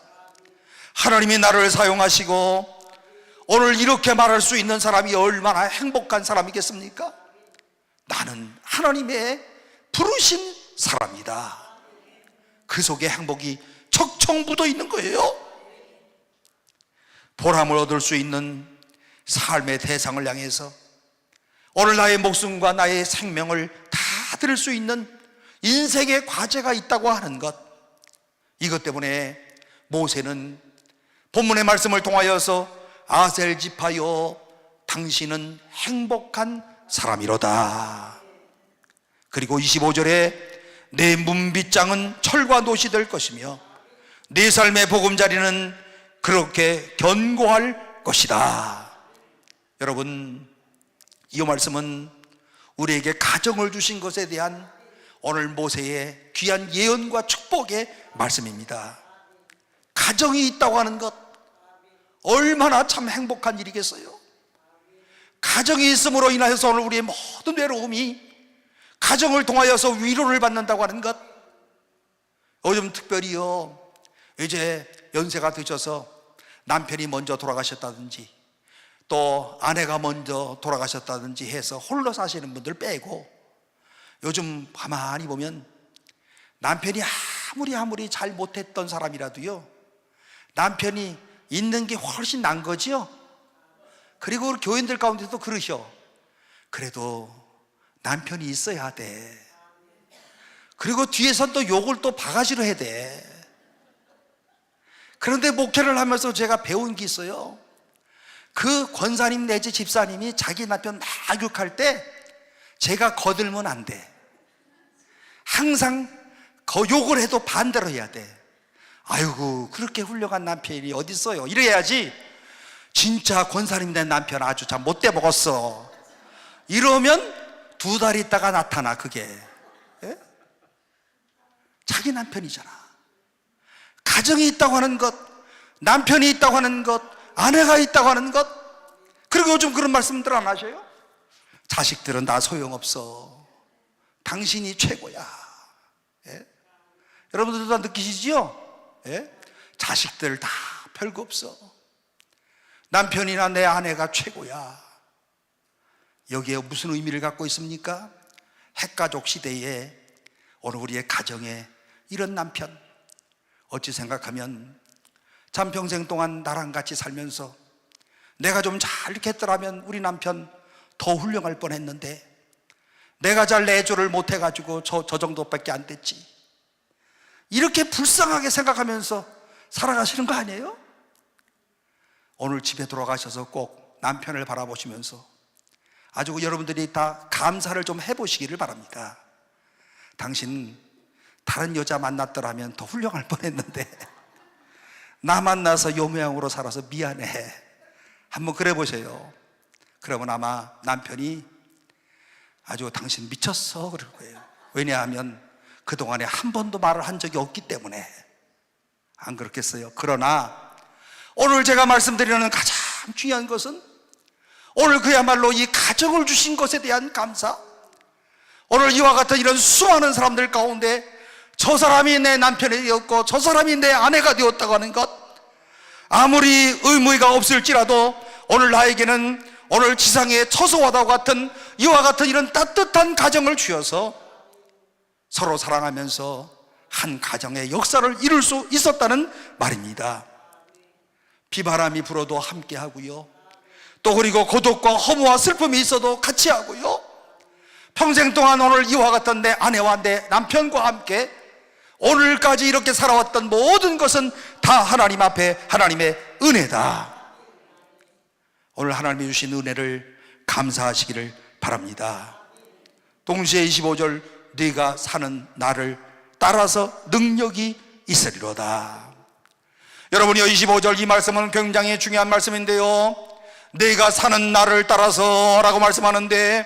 하나님이 나를 사용하시고 오늘 이렇게 말할 수 있는 사람이 얼마나 행복한 사람이겠습니까? 나는 하나님의 부르신 사람이다. 그 속에 행복이 척척 묻어 있는 거예요. 보람을 얻을 수 있는 삶의 대상을 향해서 오늘 나의 목숨과 나의 생명을 다 드릴 수 있는 인생의 과제가 있다고 하는 것, 이것 때문에 모세는 본문의 말씀을 통하여서 아셀 지파여 당신은 행복한 사람이로다. 그리고 25절에 내 문빗장은 철과 놋이 될 것이며 내 삶의 보금자리는 그렇게 견고할 것이다. 여러분, 이 말씀은 우리에게 가정을 주신 것에 대한 오늘 모세의 귀한 예언과 축복의 말씀입니다. 가정이 있다고 하는 것, 얼마나 참 행복한 일이겠어요. 가정이 있음으로 인하여서 오늘 우리의 모든 외로움이 가정을 통하여서 위로를 받는다고 하는 것, 요즘 특별히요, 이제 연세가 드셔서 남편이 먼저 돌아가셨다든지 또 아내가 먼저 돌아가셨다든지 해서 홀로 사시는 분들 빼고 요즘 가만히 보면 남편이 아무리 잘 못했던 사람이라도요, 남편이 있는 게 훨씬 난 거죠. 그리고 우리 교인들 가운데도 그러셔. 그래도 남편이 있어야 돼. 그리고 뒤에선 또 욕을 또 바가지로 해야 돼. 그런데 목회를 하면서 제가 배운 게 있어요. 그 권사님 내지 집사님이 자기 남편 막 욕할 때 제가 거들면 안 돼. 항상 욕을 해도 반대로 해야 돼. 아이고, 그렇게 훌륭한 남편이 어디 있어요. 이래야지. 진짜 권사님 된 남편 아주 참 못돼 먹었어. 이러면 2달 있다가 나타나. 그게 자기 남편이잖아. 가정이 있다고 하는 것, 남편이 있다고 하는 것, 아내가 있다고 하는 것. 그리고 요즘 그런 말씀들 안 하셔요? 자식들은 다 소용없어. 당신이 최고야. 예? 여러분들도 다 느끼시지요? 예? 자식들 다 별거 없어. 남편이나 내 아내가 최고야. 여기에 무슨 의미를 갖고 있습니까? 핵가족 시대에 오늘 우리의 가정에 이런 남편, 어찌 생각하면 참 평생 동안 나랑 같이 살면서 내가 좀 잘 했더라면 우리 남편 더 훌륭할 뻔했는데 내가 잘 내조를 못해가지고 저 정도밖에 안 됐지. 이렇게 불쌍하게 생각하면서 살아가시는 거 아니에요? 오늘 집에 돌아가셔서 꼭 남편을 바라보시면서 아주 여러분들이 다 감사를 좀 해보시기를 바랍니다. 당신 다른 여자 만났더라면 더 훌륭할 뻔했는데 나 만나서 요 모양으로 살아서 미안해. 한번 그래 보세요. 그러면 아마 남편이 아주 당신 미쳤어 그럴 거예요. 왜냐하면 그동안에 한 번도 말을 한 적이 없기 때문에. 안 그렇겠어요? 그러나 오늘 제가 말씀드리는 가장 중요한 것은 오늘 그야말로 이 가정을 주신 것에 대한 감사. 오늘 이와 같은 이런 수많은 사람들 가운데 저 사람이 내 남편이 되었고 저 사람이 내 아내가 되었다고 하는 것, 아무리 의무가 없을지라도 오늘 나에게는 오늘 지상의 처소와도 같은 이와 같은 이런 따뜻한 가정을 주셔서 서로 사랑하면서 한 가정의 역사를 이룰 수 있었다는 말입니다. 비바람이 불어도 함께 하고요, 또 그리고 고독과 허무와 슬픔이 있어도 같이 하고요, 평생 동안 오늘 이와 같은 내 아내와 내 남편과 함께 오늘까지 이렇게 살아왔던 모든 것은 다 하나님 앞에 하나님의 은혜다. 오늘 하나님이 주신 은혜를 감사하시기를 바랍니다. 동시에 25절 네가 사는 날을 따라서 능력이 있으리로다. 여러분이 25절 이 말씀은 굉장히 중요한 말씀인데요, 네가 사는 날을 따라서 라고 말씀하는데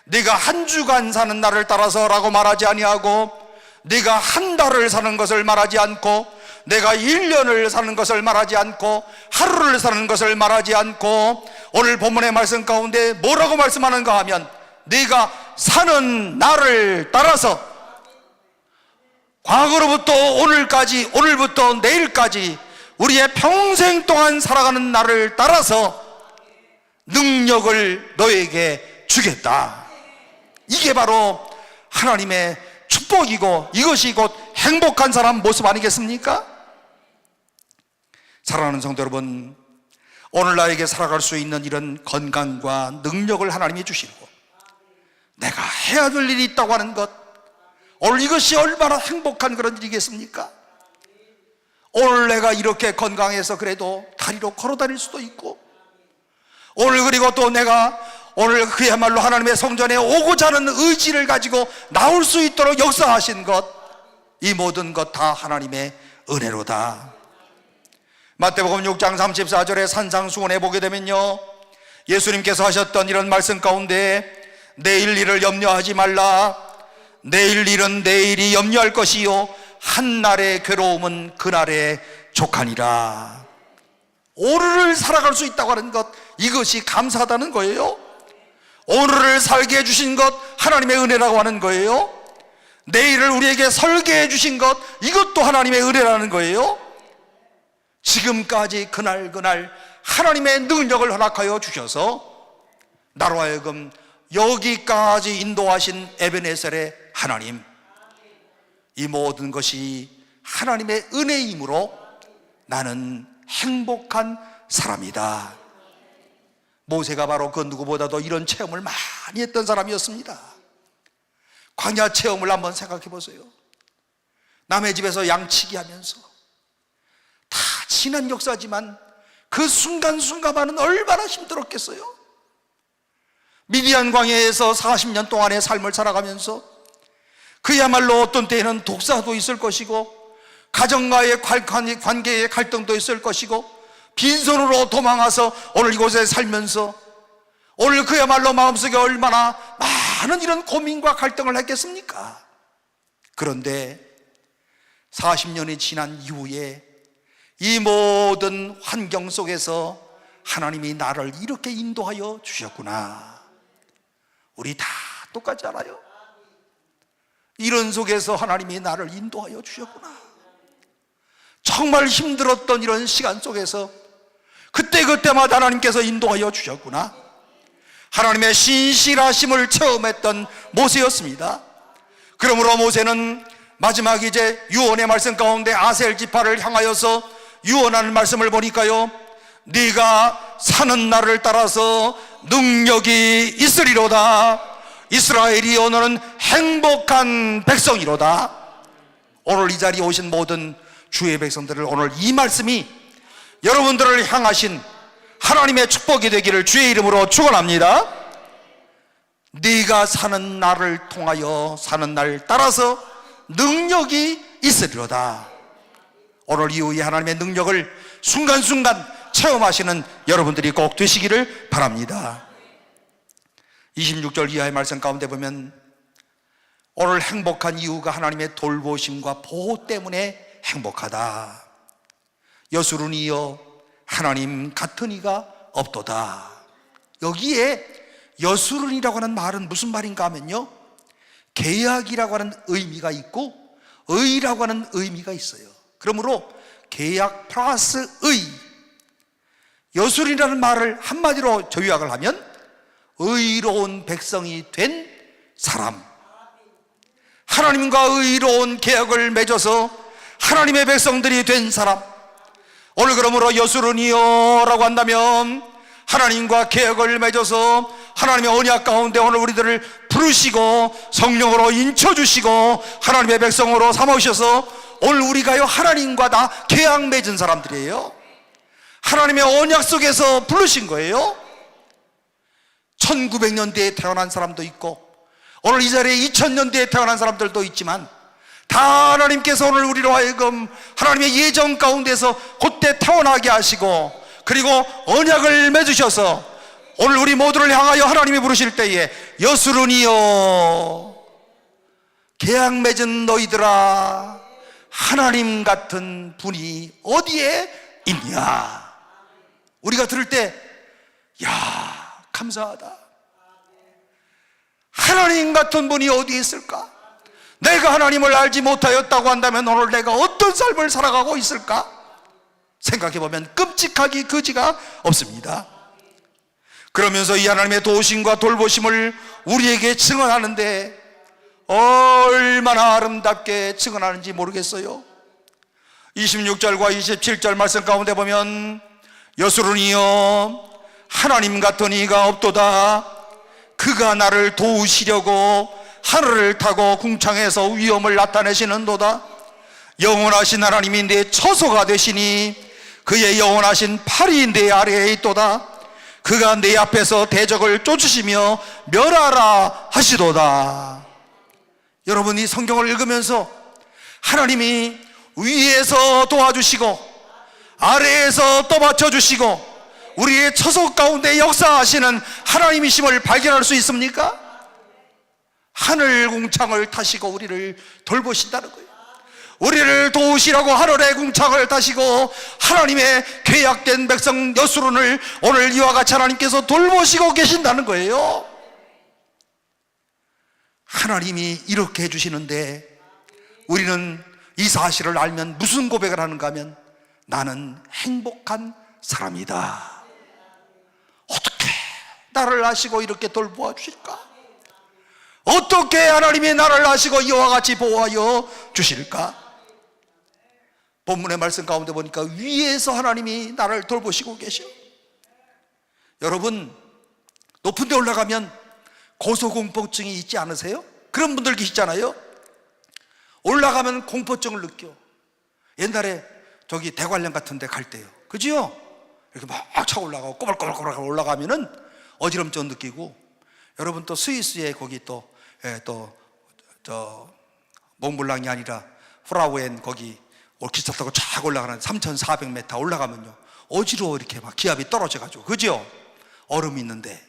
네가 한 주간 사는 날을 따라서 라고 말하지 아니하고 네가 한 달을 사는 것을 말하지 않고 내가 1년을 사는 것을 말하지 않고 하루를 사는 것을 말하지 않고 오늘 본문의 말씀 가운데 뭐라고 말씀하는가 하면 네가 사는 날을 따라서 과거로부터 오늘까지, 오늘부터 내일까지 우리의 평생 동안 살아가는 날을 따라서 능력을 너에게 주겠다. 이게 바로 하나님의 축복이고 이것이 곧 행복한 사람 모습 아니겠습니까? 사랑하는 성도 여러분, 오늘 나에게 살아갈 수 있는 이런 건강과 능력을 하나님이 주시고 내가 해야 될 일이 있다고 하는 것, 오늘 이것이 얼마나 행복한 그런 일이겠습니까? 오늘 내가 이렇게 건강해서 그래도 다리로 걸어 다닐 수도 있고, 오늘 그리고 또 내가 오늘 그야말로 하나님의 성전에 오고자 하는 의지를 가지고 나올 수 있도록 역사하신 것, 이 모든 것 다 하나님의 은혜로다. 마태복음 6장 34절에 산상수훈에 보게 되면요, 예수님께서 하셨던 이런 말씀 가운데 내일 일을 염려하지 말라. 내일 일은 내일이 염려할 것이요 한날의 괴로움은 그날에 족하니라. 오늘을 살아갈 수 있다고 하는 것, 이것이 감사하다는 거예요. 오늘을 살게 해주신 것, 하나님의 은혜라고 하는 거예요. 내일을 우리에게 설계해 주신 것, 이것도 하나님의 은혜라는 거예요. 지금까지 그날 하나님의 능력을 허락하여 주셔서 나로 하여금 여기까지 인도하신 에베네셀의 하나님, 이 모든 것이 하나님의 은혜이므로 나는 행복한 사람이다. 모세가 바로 그 누구보다도 이런 체험을 많이 했던 사람이었습니다. 광야 체험을 한번 생각해 보세요. 남의 집에서 양치기 하면서, 다 지난 역사지만 그 순간순간만은 얼마나 힘들었겠어요. 미디안 광야에서 40년 동안의 삶을 살아가면서 그야말로 어떤 때에는 독사도 있을 것이고, 가정과의 관계의 갈등도 있을 것이고, 빈손으로 도망와서 오늘 이곳에 살면서 오늘 그야말로 마음속에 얼마나 많은 이런 고민과 갈등을 했겠습니까? 그런데 40년이 지난 이후에 이 모든 환경 속에서 하나님이 나를 이렇게 인도하여 주셨구나. 우리 다 똑같지 않아요? 이런 속에서 하나님이 나를 인도하여 주셨구나. 정말 힘들었던 이런 시간 속에서 그때마다 하나님께서 인도하여 주셨구나. 하나님의 신실하심을 체험했던 모세였습니다. 그러므로 모세는 마지막 이제 유언의 말씀 가운데 아셀 지파를 향하여서 유언하는 말씀을 보니까요, 네가 사는 날을 따라서 능력이 있으리로다. 이스라엘이여 너는 행복한 백성이로다. 오늘 이 자리에 오신 모든 주의 백성들을 오늘 이 말씀이 여러분들을 향하신 하나님의 축복이 되기를 주의 이름으로 축원합니다. 네가 사는 날을 통하여 사는 날 따라서 능력이 있으리로다. 오늘 이후에 하나님의 능력을 순간순간 체험하시는 여러분들이 꼭 되시기를 바랍니다. 26절 이하의 말씀 가운데 보면 오늘 행복한 이유가 하나님의 돌보심과 보호 때문에 행복하다. 여수run이여 하나님 같은 이가 없도다. 여기에 여수run이라고 하는 말은 무슨 말인가 하면요, 계약이라고 하는 의미가 있고 의라고 하는 의미가 있어요. 그러므로 계약 플러스 의, 여수run이라는 말을 한마디로 조약을 하면 의로운 백성이 된 사람, 하나님과 의로운 계약을 맺어서 하나님의 백성들이 된 사람. 오늘 그러므로 여수run이여 라고 한다면 하나님과 계약을 맺어서 하나님의 언약 가운데 오늘 우리들을 부르시고 성령으로 인쳐주시고 하나님의 백성으로 삼으셔서 오늘 우리가요 하나님과 다 계약 맺은 사람들이에요. 하나님의 언약 속에서 부르신 거예요. 1900년대에 태어난 사람도 있고 오늘 이 자리에 2000년대에 태어난 사람들도 있지만 다 하나님께서 오늘 우리로 하여금 하나님의 예정 가운데서 그때 태어나게 하시고 그리고 언약을 맺으셔서 오늘 우리 모두를 향하여 하나님이 부르실 때에 여수run이여 계약 맺은 너희들아 하나님 같은 분이 어디에 있냐. 우리가 들을 때 야 감사하다. 하나님 같은 분이 어디에 있을까? 내가 하나님을 알지 못하였다고 한다면 오늘 내가 어떤 삶을 살아가고 있을까? 생각해보면 끔찍하기 그지가 없습니다. 그러면서 이 하나님의 도우심과 돌보심을 우리에게 증언하는데 얼마나 아름답게 증언하는지 모르겠어요. 26절과 27절 말씀 가운데 보면 여수론이여 하나님 같은 이가 없도다. 그가 나를 도우시려고 하늘을 타고 궁창에서 위엄을 나타내시는도다. 영원하신 하나님이 내 처소가 되시니 그의 영원하신 팔이 내 아래에 있도다. 그가 내 앞에서 대적을 쫓으시며 멸하라 하시도다. 여러분, 이 성경을 읽으면서 하나님이 위에서 도와주시고 아래에서 떠받쳐주시고 우리의 처소 가운데 역사하시는 하나님이심을 발견할 수 있습니까? 하늘 궁창을 타시고 우리를 돌보신다는 거예요. 우리를 도우시라고 하늘의 궁창을 타시고 하나님의 계약된 백성 여수론을 오늘 이와 같이 하나님께서 돌보시고 계신다는 거예요. 하나님이 이렇게 해주시는데 우리는 이 사실을 알면 무슨 고백을 하는가 하면 나는 행복한 사람이다. 어떻게 나를 아시고 이렇게 돌보아 주실까? 어떻게 하나님이 나를 아시고 이와 같이 보호하여 주실까? 본문의 말씀 가운데 보니까 위에서 하나님이 나를 돌보시고 계셔. 여러분, 높은 데 올라가면 고소공포증이 있지 않으세요? 그런 분들 계시잖아요. 올라가면 공포증을 느껴. 옛날에 저기 대관령 같은 데 갈 때요, 그지요? 이렇게 막 차 올라가고 꼬불꼬불꼬불 올라가면은 어지럼증 느끼고, 여러분 또 스위스에 거기 또 몽블랑이 아니라 프라우엔 거기 기차 타고 쫙 올라가는 3,400m 올라가면요 어지러워. 이렇게 막 기압이 떨어져가지고, 그죠? 얼음이 있는데.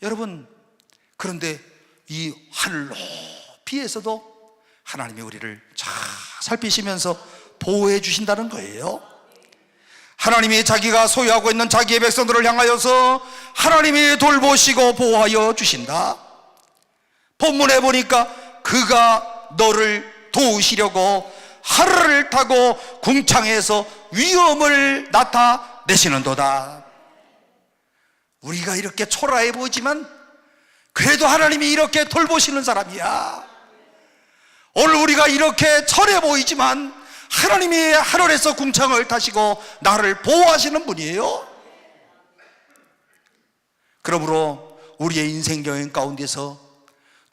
여러분, 그런데 이 하늘 높이에서도 하나님이 우리를 잘 살피시면서 보호해 주신다는 거예요. 하나님이 자기가 소유하고 있는 자기의 백성들을 향하여서 하나님이 돌보시고 보호하여 주신다. 본문에 보니까 그가 너를 도우시려고 하늘을 타고 궁창에서 위엄을 나타내시는도다. 우리가 이렇게 초라해 보이지만 그래도 하나님이 이렇게 돌보시는 사람이야. 오늘 우리가 이렇게 천해 보이지만 하나님이 하늘에서 궁창을 타시고 나를 보호하시는 분이에요. 그러므로 우리의 인생 여행 가운데서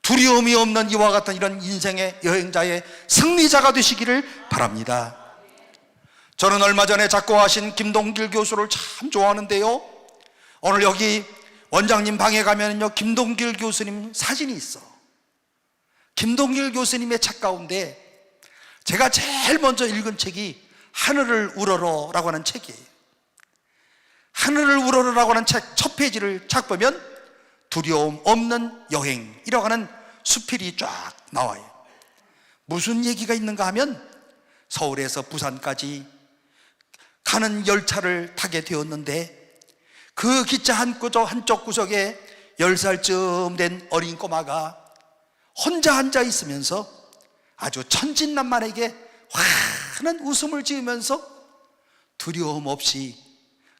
두려움이 없는 이와 같은 이런 인생의 여행자의 승리자가 되시기를 바랍니다. 저는 얼마 전에 작고하신 김동길 교수를 참 좋아하는데요, 오늘 여기 원장님 방에 가면요 김동길 교수님 사진이 있어. 김동길 교수님의 책 가운데 제가 제일 먼저 읽은 책이 하늘을 우러러라고 하는 책이에요. 하늘을 우러러라고 하는 책 첫 페이지를 쫙 보면 두려움 없는 여행이라고 하는 수필이 쫙 나와요. 무슨 얘기가 있는가 하면 서울에서 부산까지 가는 열차를 타게 되었는데 그 기차 한쪽 구석에 10살쯤 된 어린 꼬마가 혼자 앉아 있으면서 아주 천진난만하게 환한 웃음을 지으면서 두려움 없이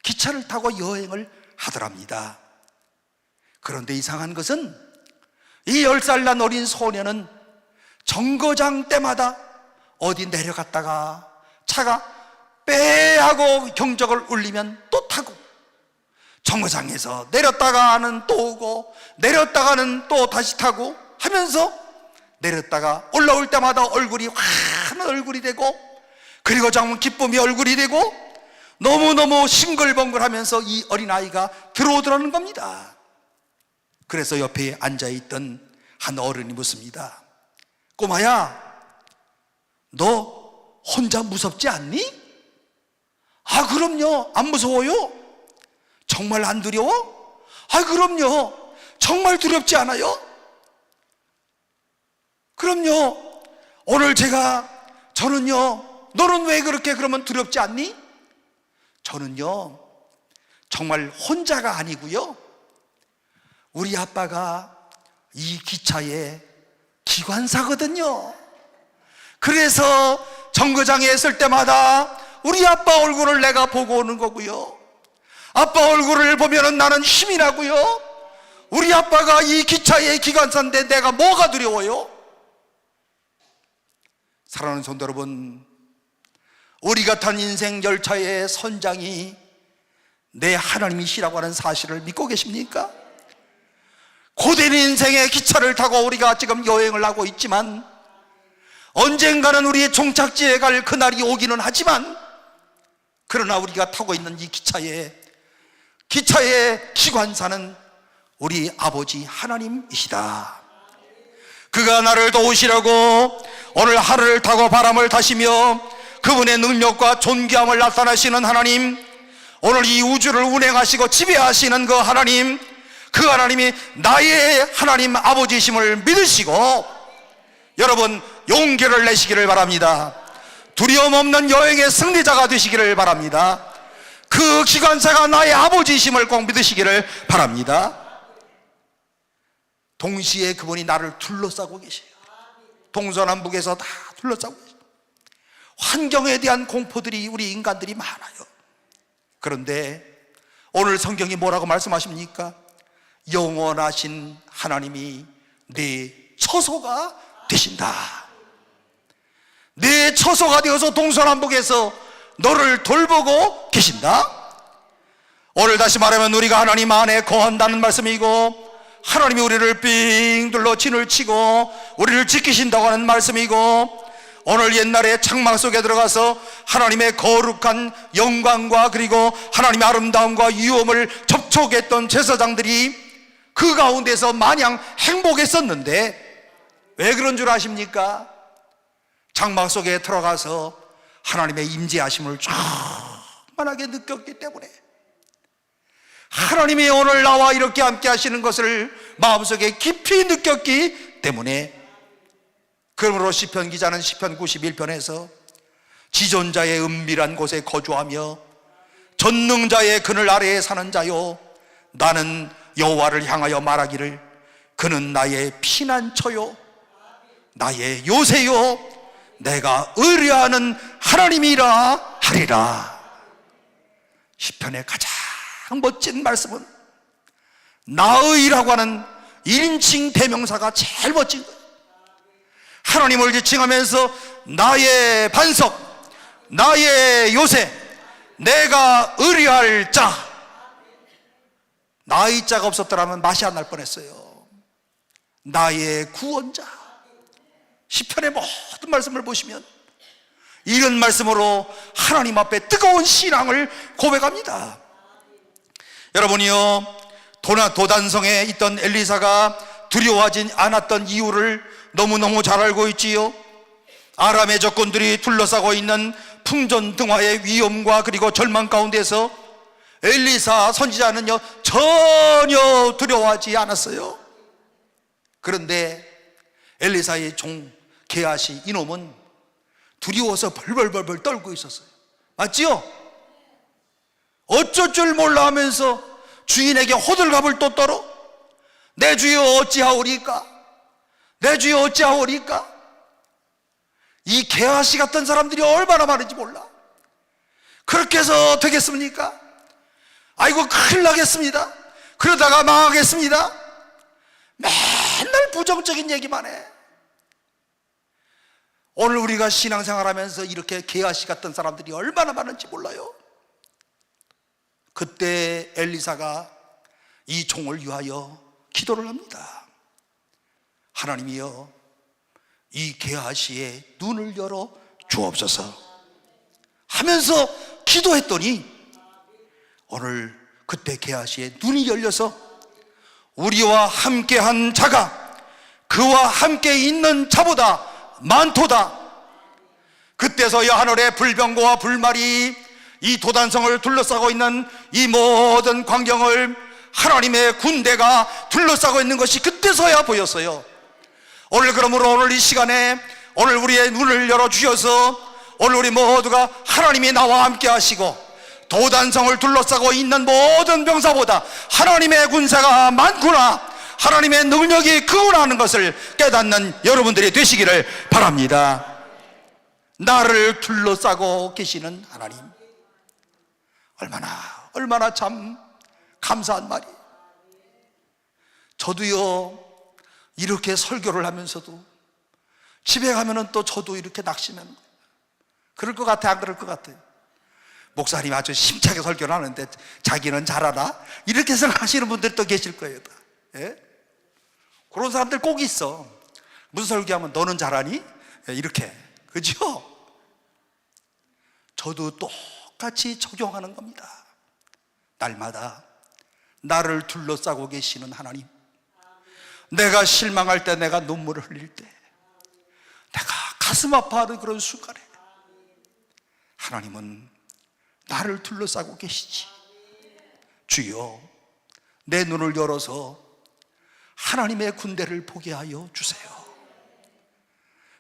기차를 타고 여행을 하더랍니다. 그런데 이상한 것은 이 10살 난 어린 소녀는 정거장 때마다 어디 내려갔다가 차가 빼 하고 경적을 울리면 또 타고, 정거장에서 내렸다가는 또 오고 내렸다가는 또 다시 타고 하면서 내렸다가 올라올 때마다 얼굴이 환한 얼굴이 되고, 그리고 정말 기쁨이 얼굴이 되고 너무너무 싱글벙글하면서 이 어린아이가 들어오더라는 겁니다. 그래서 옆에 앉아있던 한 어른이 묻습니다. 꼬마야, 너 혼자 무섭지 않니? 아, 그럼요. 안 무서워요? 정말 안 두려워? 아, 그럼요. 정말 두렵지 않아요? 그럼요. 오늘 저는요, 너는 왜 그렇게 그러면 두렵지 않니? 저는요, 정말 혼자가 아니고요, 우리 아빠가 이 기차의 기관사거든요. 그래서 정거장에 있을 때마다 우리 아빠 얼굴을 내가 보고 오는 거고요, 아빠 얼굴을 보면은 나는 힘이 나고요, 우리 아빠가 이 기차의 기관사인데 내가 뭐가 두려워요? 사랑하는 성도 여러분, 우리가 탄 인생 열차의 선장이 내 하나님이시라고 하는 사실을 믿고 계십니까? 고된 인생의 기차를 타고 우리가 지금 여행을 하고 있지만 언젠가는 우리의 종착지에 갈 그날이 오기는 하지만, 그러나 우리가 타고 있는 이 기차의 기관사는 우리 아버지 하나님이시다. 그가 나를 도우시려고 오늘 하늘을 타고 바람을 타시며 그분의 능력과 존귀함을 나타내시는 하나님, 오늘 이 우주를 운행하시고 지배하시는 그 하나님, 그 하나님이 나의 하나님 아버지심을 믿으시고 여러분 용기를 내시기를 바랍니다. 두려움 없는 여행의 승리자가 되시기를 바랍니다. 그 기관사가 나의 아버지심을 꼭 믿으시기를 바랍니다. 동시에 그분이 나를 둘러싸고 계세요. 동서남북에서 다 둘러싸고 계세요. 환경에 대한 공포들이 우리 인간들이 많아요. 그런데 오늘 성경이 뭐라고 말씀하십니까? 영원하신 하나님이 내 처소가 되신다. 내 처소가 되어서 동서남북에서 너를 돌보고 계신다. 오늘 다시 말하면 우리가 하나님 안에 거한다는 말씀이고, 하나님이 우리를 삥 둘러 진을 치고 우리를 지키신다고 하는 말씀이고, 오늘 옛날에 창망 속에 들어가서 하나님의 거룩한 영광과 그리고 하나님의 아름다움과 유엄을 접촉했던 제사장들이 그 가운데서 마냥 행복했었는데 왜 그런 줄 아십니까? 장막 속에 들어가서 하나님의 임재하심을 충만하게 느꼈기 때문에, 하나님이 오늘 나와 이렇게 함께 하시는 것을 마음속에 깊이 느꼈기 때문에, 그러므로 시편 기자는 시편 91편에서 지존자의 은밀한 곳에 거주하며 전능자의 그늘 아래에 사는 자요, 나는 여호와를 향하여 말하기를 그는 나의 피난처요 나의 요새요 내가 의뢰하는 하나님이라 하리라. 시편의 가장 멋진 말씀은 나의라고 하는 1인칭 대명사가 제일 멋진 거예요. 하나님을 지칭하면서 나의 반석, 나의 요새, 내가 의뢰할 자. 나의 자가 없었더라면 맛이 안 날 뻔했어요. 나의 구원자. 시편의 모든 말씀을 보시면 이런 말씀으로 하나님 앞에 뜨거운 신앙을 고백합니다. 여러분이요, 도단성에 있던 엘리사가 두려워하지 않았던 이유를 너무너무 잘 알고 있지요. 아람의 적군들이 둘러싸고 있는 풍전등화의 위험과 그리고 절망 가운데서 엘리사 선지자는요 전혀 두려워하지 않았어요. 그런데 엘리사의 종 게하시 이놈은 두려워서 벌벌벌벌 떨고 있었어요. 맞지요? 어쩔 줄 몰라 하면서 주인에게 호들갑을 또 떨어 내 주여 어찌하오리까? 내 주여 어찌하오리까? 이 게하시 같은 사람들이 얼마나 많은지 몰라. 그렇게 해서 되겠습니까? 아이고 큰일 나겠습니다. 그러다가 망하겠습니다. 맨날 부정적인 얘기만 해. 오늘 우리가 신앙생활하면서 이렇게 게하시 같은 사람들이 얼마나 많은지 몰라요. 그때 엘리사가 이 종을 위하여 기도를 합니다. 하나님이여, 이 게하시의 눈을 열어 주옵소서 하면서 기도했더니 오늘 그때 게하시의 눈이 열려서 우리와 함께한 자가 그와 함께 있는 자보다 많도다. 그때서야 하늘의 불병거와 불말이 이 도단성을 둘러싸고 있는 이 모든 광경을 하나님의 군대가 둘러싸고 있는 것이 그때서야 보였어요. 오늘 그러므로 오늘 이 시간에 오늘 우리의 눈을 열어주셔서 오늘 우리 모두가 하나님이 나와 함께 하시고 도단성을 둘러싸고 있는 모든 병사보다 하나님의 군사가 많구나, 하나님의 능력이 크구나 하는 것을 깨닫는 여러분들이 되시기를 바랍니다. 나를 둘러싸고 계시는 하나님, 얼마나 참 감사한 말이에요. 저도요, 이렇게 설교를 하면서도 집에 가면은 또 저도 이렇게 낙심하는 거예요. 그럴 것 같아, 안 그럴 것 같아요? 목사님 아주 심차게 설교를 하는데 자기는 잘 알아? 이렇게 생각하시는 분들이 또 계실 거예요. 예? 그런 사람들 꼭 있어. 무슨 설교하면 너는 잘하니? 예, 이렇게. 그죠? 저도 똑같이 적용하는 겁니다. 날마다 나를 둘러싸고 계시는 하나님, 내가 실망할 때, 내가 눈물을 흘릴 때, 내가 가슴 아파하는 그런 순간에 하나님은 나를 둘러싸고 계시지. 주여, 내 눈을 열어서 하나님의 군대를 보게 하여 주세요.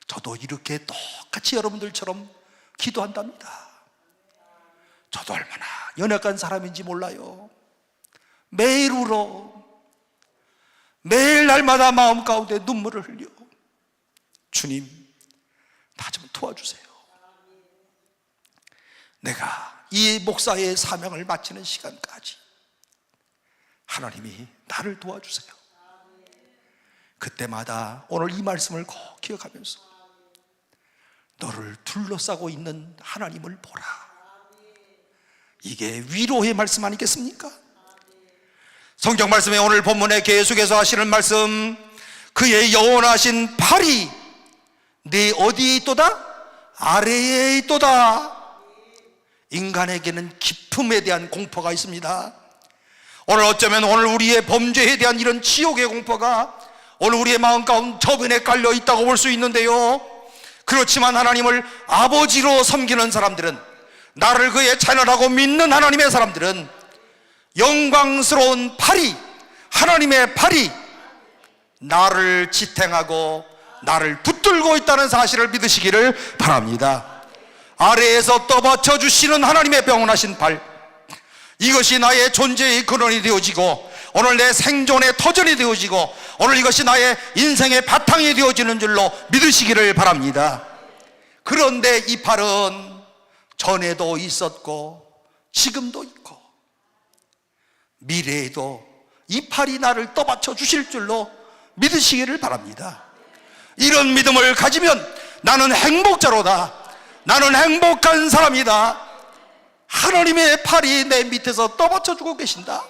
저도 이렇게 똑같이 여러분들처럼 기도한답니다. 저도 얼마나 연약한 사람인지 몰라요. 매일 울어, 매일 날마다 마음 가운데 눈물을 흘려. 주님, 나 좀 도와주세요. 내가 이 목사의 사명을 마치는 시간까지 하나님이 나를 도와주세요. 그때마다 오늘 이 말씀을 꼭 기억하면서 너를 둘러싸고 있는 하나님을 보라. 이게 위로의 말씀 아니겠습니까? 성경 말씀에 오늘 본문에 계속해서 하시는 말씀, 그의 영원하신 팔이 네 어디에 있도다? 아래에 있도다. 인간에게는 기쁨에 대한 공포가 있습니다. 오늘 어쩌면 오늘 우리의 범죄에 대한 이런 지옥의 공포가 오늘 우리의 마음 가운데 저변에 깔려 있다고 볼 수 있는데요, 그렇지만 하나님을 아버지로 섬기는 사람들은, 나를 그의 자녀라고 믿는 하나님의 사람들은 영광스러운 팔이, 하나님의 팔이 나를 지탱하고 나를 붙들고 있다는 사실을 믿으시기를 바랍니다. 아래에서 떠받쳐 주시는 하나님의 영원하신 팔, 이것이 나의 존재의 근원이 되어지고 오늘 내 생존의 터전이 되어지고 오늘 이것이 나의 인생의 바탕이 되어지는 줄로 믿으시기를 바랍니다. 그런데 이 팔은 전에도 있었고 지금도 있고 미래에도 이 팔이 나를 떠받쳐 주실 줄로 믿으시기를 바랍니다. 이런 믿음을 가지면 나는 행복자로다, 나는 행복한 사람이다, 하나님의 팔이 내 밑에서 떠받쳐 주고 계신다,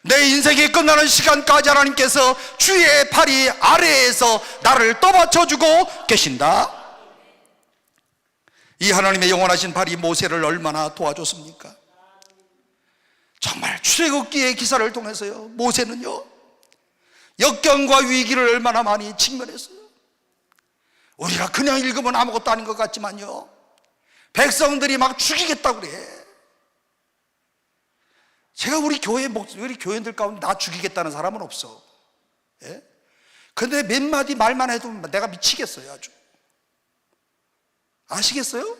내 인생이 끝나는 시간까지 하나님께서 주의 팔이 아래에서 나를 떠받쳐 주고 계신다. 이 하나님의 영원하신 팔이 모세를 얼마나 도와줬습니까? 정말 출애굽기의 기사를 통해서요, 모세는요 역경과 위기를 얼마나 많이 직면했어요. 우리가 그냥 읽으면 아무것도 아닌 것 같지만요, 백성들이 막 죽이겠다고 그래. 제가 우리 교회들 가운데 나 죽이겠다는 사람은 없어. 예? 근데 몇 마디 말만 해도 내가 미치겠어요, 아주. 아시겠어요?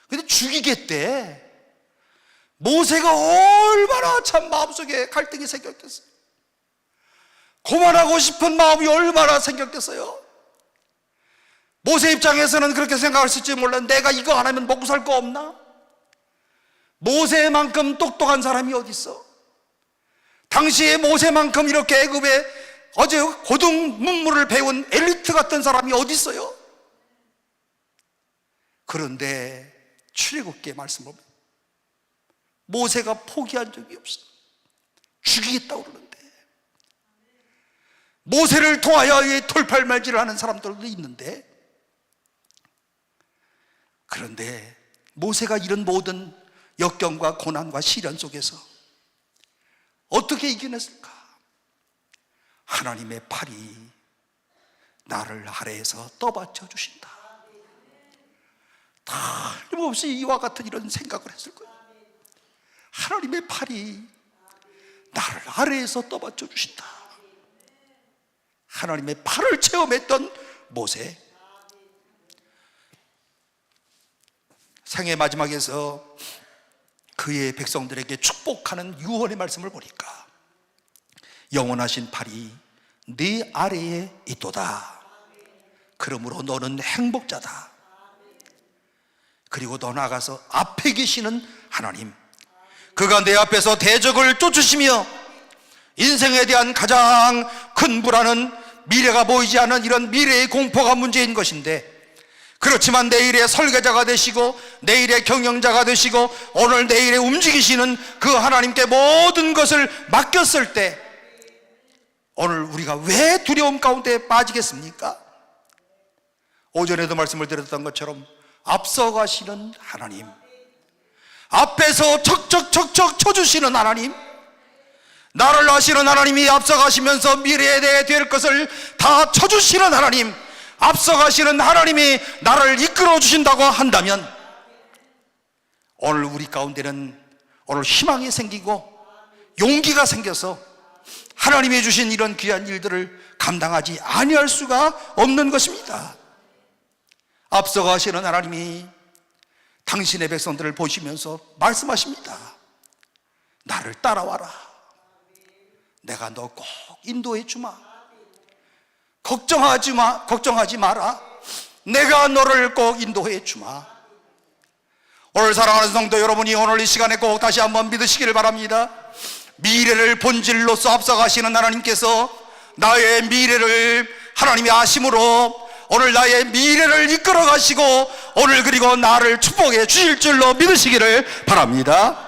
근데 죽이겠대. 모세가 얼마나 참 마음속에 갈등이 생겼겠어요. 고만하고 싶은 마음이 얼마나 생겼겠어요. 모세 입장에서는 그렇게 생각했을지 몰라. 내가 이거 안 하면 먹고 살 거 없나? 모세만큼 똑똑한 사람이 어디 있어? 당시에 모세만큼 이렇게 애굽에 어제 고등 문물을 배운 엘리트 같은 사람이 어디 있어요? 그런데 출애굽기의 말씀을 보면 모세가 포기한 적이 없어. 죽이겠다고 그러는데, 모세를 통하여 돌팔매질을 하는 사람들도 있는데, 그런데 모세가 이런 모든 역경과 고난과 시련 속에서 어떻게 이겨냈을까? 하나님의 팔이 나를 아래에서 떠받쳐 주신다. 틀림없이 이와 같은 이런 생각을 했을 거예요. 하나님의 팔이 나를 아래에서 떠받쳐 주신다. 하나님의 팔을 체험했던 모세, 생의 마지막에서 그의 백성들에게 축복하는 유언의 말씀을 보니까 영원하신 팔이 네 아래에 있도다. 그러므로 너는 행복자다. 그리고 더 나아가서 앞에 계시는 하나님, 그가 내 앞에서 대적을 쫓으시며 인생에 대한 가장 큰 불안은 미래가 보이지 않는 이런 미래의 공포가 문제인 것인데, 그렇지만 내일의 설계자가 되시고 내일의 경영자가 되시고 오늘 내일에 움직이시는 그 하나님께 모든 것을 맡겼을 때 오늘 우리가 왜 두려움 가운데 빠지겠습니까? 오전에도 말씀을 드렸던 것처럼 앞서가시는 하나님, 앞에서 척척척척 쳐주시는 하나님, 나를 아시는 하나님이 앞서가시면서 미래에 대해 될 것을 다 쳐주시는 하나님, 앞서가시는 하나님이 나를 이끌어 주신다고 한다면 오늘 우리 가운데는 오늘 희망이 생기고 용기가 생겨서 하나님이 주신 이런 귀한 일들을 감당하지 아니할 수가 없는 것입니다. 앞서가시는 하나님이 당신의 백성들을 보시면서 말씀하십니다. 나를 따라와라. 내가 너 꼭 인도해 주마. 걱정하지 마라. 내가 너를 꼭 인도해 주마. 오늘 사랑하는 성도 여러분이 오늘 이 시간에 꼭 다시 한번 믿으시기를 바랍니다. 미래를 본질로서 앞서가시는 하나님께서 나의 미래를 하나님이 아심으로 오늘 나의 미래를 이끌어 가시고 오늘 그리고 나를 축복해 주실 줄로 믿으시기를 바랍니다.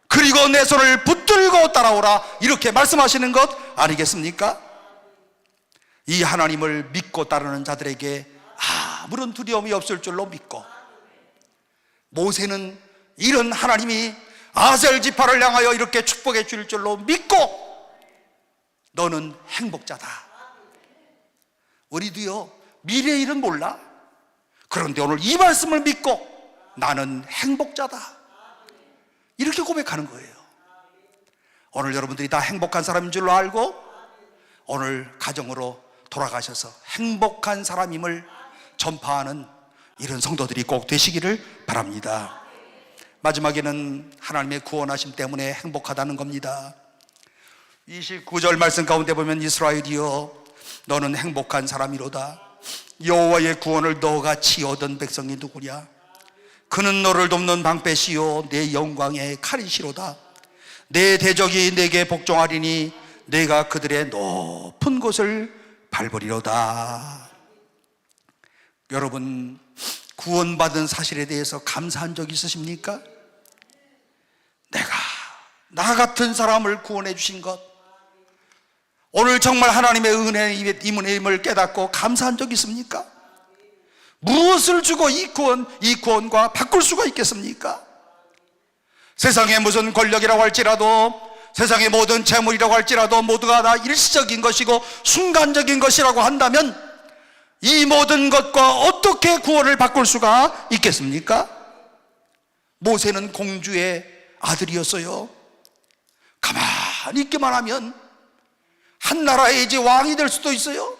그리고 내 손을 붙들고 따라오라, 이렇게 말씀하시는 것 아니겠습니까? 이 하나님을 믿고 따르는 자들에게 아무런 두려움이 없을 줄로 믿고, 모세는 이런 하나님이 아셀 지파를 향하여 이렇게 축복해 줄 줄로 믿고 너는 행복자다. 우리도요, 미래의 일은 몰라. 그런데 오늘 이 말씀을 믿고 나는 행복자다, 이렇게 고백하는 거예요. 오늘 여러분들이 다 행복한 사람인 줄로 알고 오늘 가정으로 돌아가셔서 행복한 사람임을 전파하는 이런 성도들이 꼭 되시기를 바랍니다. 마지막에는 하나님의 구원하심 때문에 행복하다는 겁니다. 29절 말씀 가운데 보면 이스라엘이여 너는 행복한 사람이로다. 여호와의 구원을 너같이 얻은 백성이 누구냐? 그는 너를 돕는 방패시요 내 영광의 칼이시로다. 내 대적이 내게 복종하리니 내가 그들의 높은 곳을 밟으리로다. 여러분, 구원받은 사실에 대해서 감사한 적 있으십니까? 내가 나 같은 사람을 구원해 주신 것, 오늘 정말 하나님의 은혜의 임을 깨닫고 감사한 적 있습니까? 무엇을 주고 이 구원과 바꿀 수가 있겠습니까? 세상의 무슨 권력이라고 할지라도, 세상의 모든 재물이라고 할지라도 모두가 다 일시적인 것이고 순간적인 것이라고 한다면 이 모든 것과 어떻게 구원을 바꿀 수가 있겠습니까? 모세는 공주의 아들이었어요. 가만히 있기만 하면 한 나라의 이제 왕이 될 수도 있어요.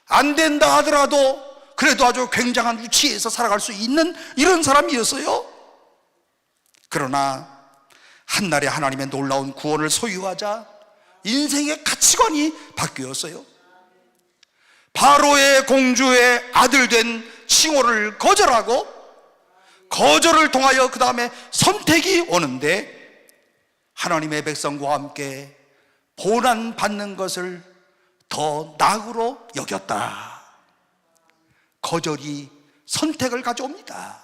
안 된다 하더라도 그래도 아주 굉장한 위치에서 살아갈 수 있는 이런 사람이었어요. 그러나 한날에 하나님의 놀라운 구원을 소유하자 인생의 가치관이 바뀌었어요. 바로의 공주의 아들 된 칭호를 거절하고 거절을 통하여 그 다음에 선택이 오는데 하나님의 백성과 함께 고난 받는 것을 더 낙으로 여겼다. 거절이 선택을 가져옵니다.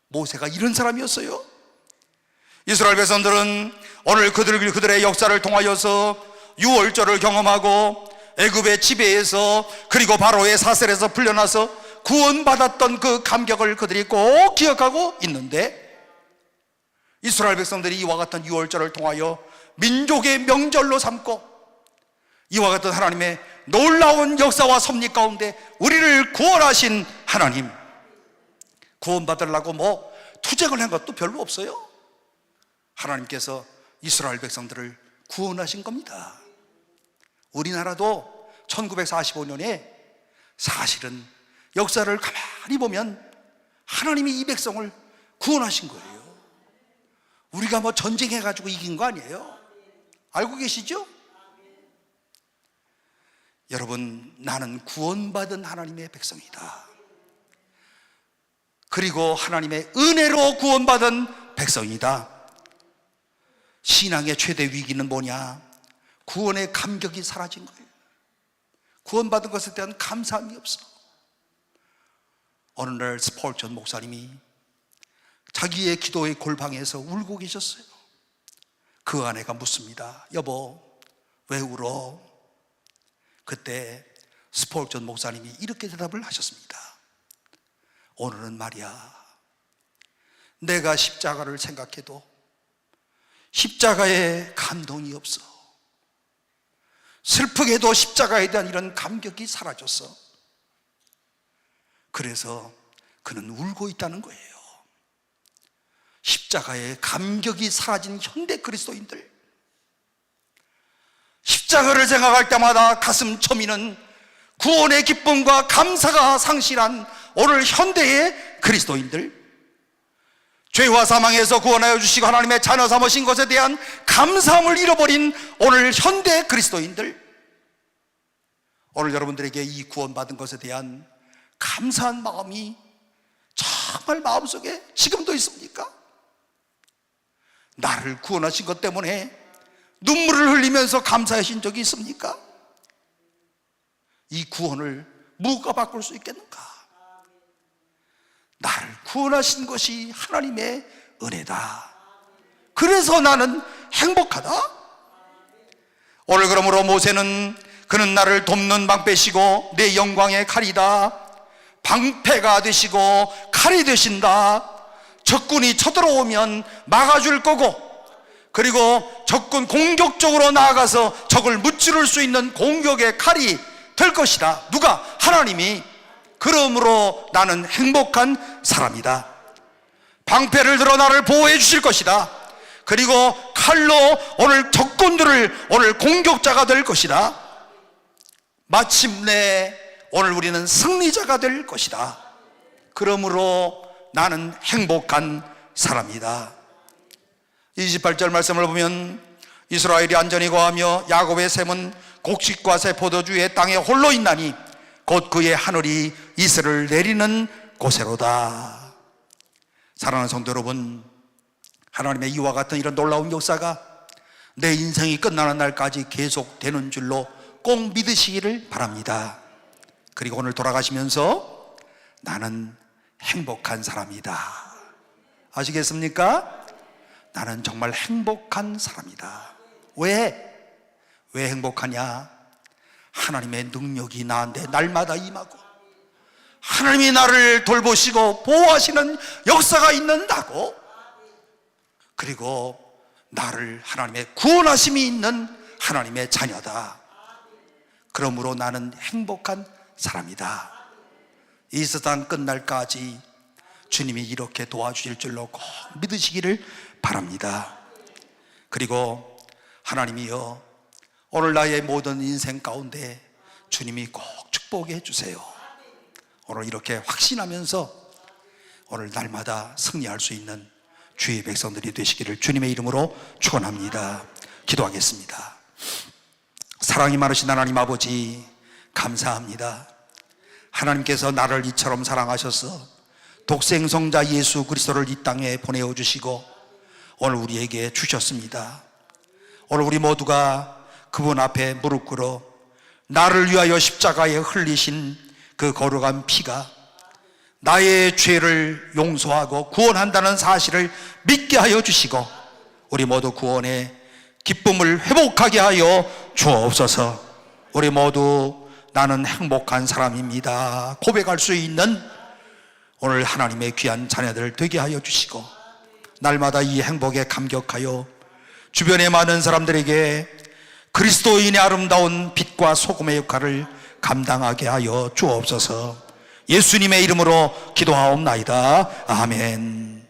모세가 이런 사람이었어요. 이스라엘 백성들은 오늘 그들의 역사를 통하여서 유월절을 경험하고 애굽의 지배에서 그리고 바로의 사슬에서 풀려나서 구원받았던 그 감격을 그들이 꼭 기억하고 있는데, 이스라엘 백성들이 이와 같은 유월절을 통하여 민족의 명절로 삼고 이와 같은 하나님의 놀라운 역사와 섭리 가운데 우리를 구원하신 하나님, 구원받으려고 뭐 투쟁을 한 것도 별로 없어요. 하나님께서 이스라엘 백성들을 구원하신 겁니다. 우리나라도 1945년에 사실은 역사를 가만히 보면 하나님이 이 백성을 구원하신 거예요. 우리가 뭐 전쟁해가지고 이긴 거 아니에요. 알고 계시죠? 여러분, 나는 구원받은 하나님의 백성이다. 그리고 하나님의 은혜로 구원받은 백성이다. 신앙의 최대 위기는 뭐냐? 구원의 감격이 사라진 거예요. 구원받은 것에 대한 감사함이 없어. 어느 날 스폴전 목사님이 자기의 기도의 골방에서 울고 계셨어요. 그 아내가 묻습니다. 여보, 왜 울어? 그때 스폴전 목사님이 이렇게 대답을 하셨습니다. 오늘은 말이야, 내가 십자가를 생각해도 십자가에 감동이 없어. 슬프게도 십자가에 대한 이런 감격이 사라졌어. 그래서 그는 울고 있다는 거예요. 십자가의 감격이 사라진 현대 그리스도인들, 십자가를 생각할 때마다 가슴 초미는 구원의 기쁨과 감사가 상실한 오늘 현대의 그리스도인들, 죄와 사망에서 구원하여 주시고 하나님의 자녀 삼으신 것에 대한 감사함을 잃어버린 오늘 현대 그리스도인들, 오늘 여러분들에게 이 구원받은 것에 대한 감사한 마음이 정말 마음속에 지금도 있습니까? 나를 구원하신 것 때문에 눈물을 흘리면서 감사하신 적이 있습니까? 이 구원을 무엇과 바꿀 수 있겠는가? 나를 구원하신 것이 하나님의 은혜다. 그래서 나는 행복하다. 오늘 그러므로 모세는 그는 나를 돕는 방패시고 내 영광의 칼이다. 방패가 되시고 칼이 되신다. 적군이 쳐들어오면 막아줄 거고, 그리고 적군 공격적으로 나아가서 적을 무찌를 수 있는 공격의 칼이 될 것이다. 누가? 하나님이. 그러므로 나는 행복한 사람이다. 방패를 들어 나를 보호해 주실 것이다. 그리고 칼로 오늘 적군들을 오늘 공격자가 될 것이다. 마침내 오늘 우리는 승리자가 될 것이다. 그러므로 나는 행복한 사람이다. 28절 말씀을 보면 이스라엘이 안전히 거하며 야곱의 샘은 곡식과 새 포도주의 땅에 홀로 있나니 곧 그의 하늘이 이슬을 내리는 곳에로다. 사랑하는 성도 여러분, 하나님의 이와 같은 이런 놀라운 역사가 내 인생이 끝나는 날까지 계속되는 줄로 꼭 믿으시기를 바랍니다. 그리고 오늘 돌아가시면서 나는 행복한 사람이다. 아시겠습니까? 나는 정말 행복한 사람이다. 왜 행복하냐? 하나님의 능력이 나한테 날마다 임하고 하나님이 나를 돌보시고 보호하시는 역사가 있는다고. 그리고 나를 하나님의 구원하심이 있는 하나님의 자녀다. 그러므로 나는 행복한 사람이다. 이 세상 끝날까지 주님이 이렇게 도와주실 줄로 꼭 믿으시기를 바랍니다. 그리고 하나님이여, 오늘 나의 모든 인생 가운데 주님이 꼭 축복해 주세요. 오늘 이렇게 확신하면서 오늘 날마다 승리할 수 있는 주의 백성들이 되시기를 주님의 이름으로 축원합니다. 기도하겠습니다. 사랑이 많으신 하나님 아버지, 감사합니다. 하나님께서 나를 이처럼 사랑하셔서 독생성자 예수 그리스도를 이 땅에 보내어 주시고 오늘 우리에게 주셨습니다. 오늘 우리 모두가 그분 앞에 무릎 꿇어 나를 위하여 십자가에 흘리신 그 거룩한 피가 나의 죄를 용서하고 구원한다는 사실을 믿게 하여 주시고 우리 모두 구원의 기쁨을 회복하게 하여 주옵소서. 우리 모두 나는 행복한 사람입니다 고백할 수 있는 오늘 하나님의 귀한 자녀들 되게 하여 주시고 날마다 이 행복에 감격하여 주변의 많은 사람들에게 그리스도인의 아름다운 빛과 소금의 역할을 감당하게 하여 주옵소서. 예수님의 이름으로 기도하옵나이다. 아멘.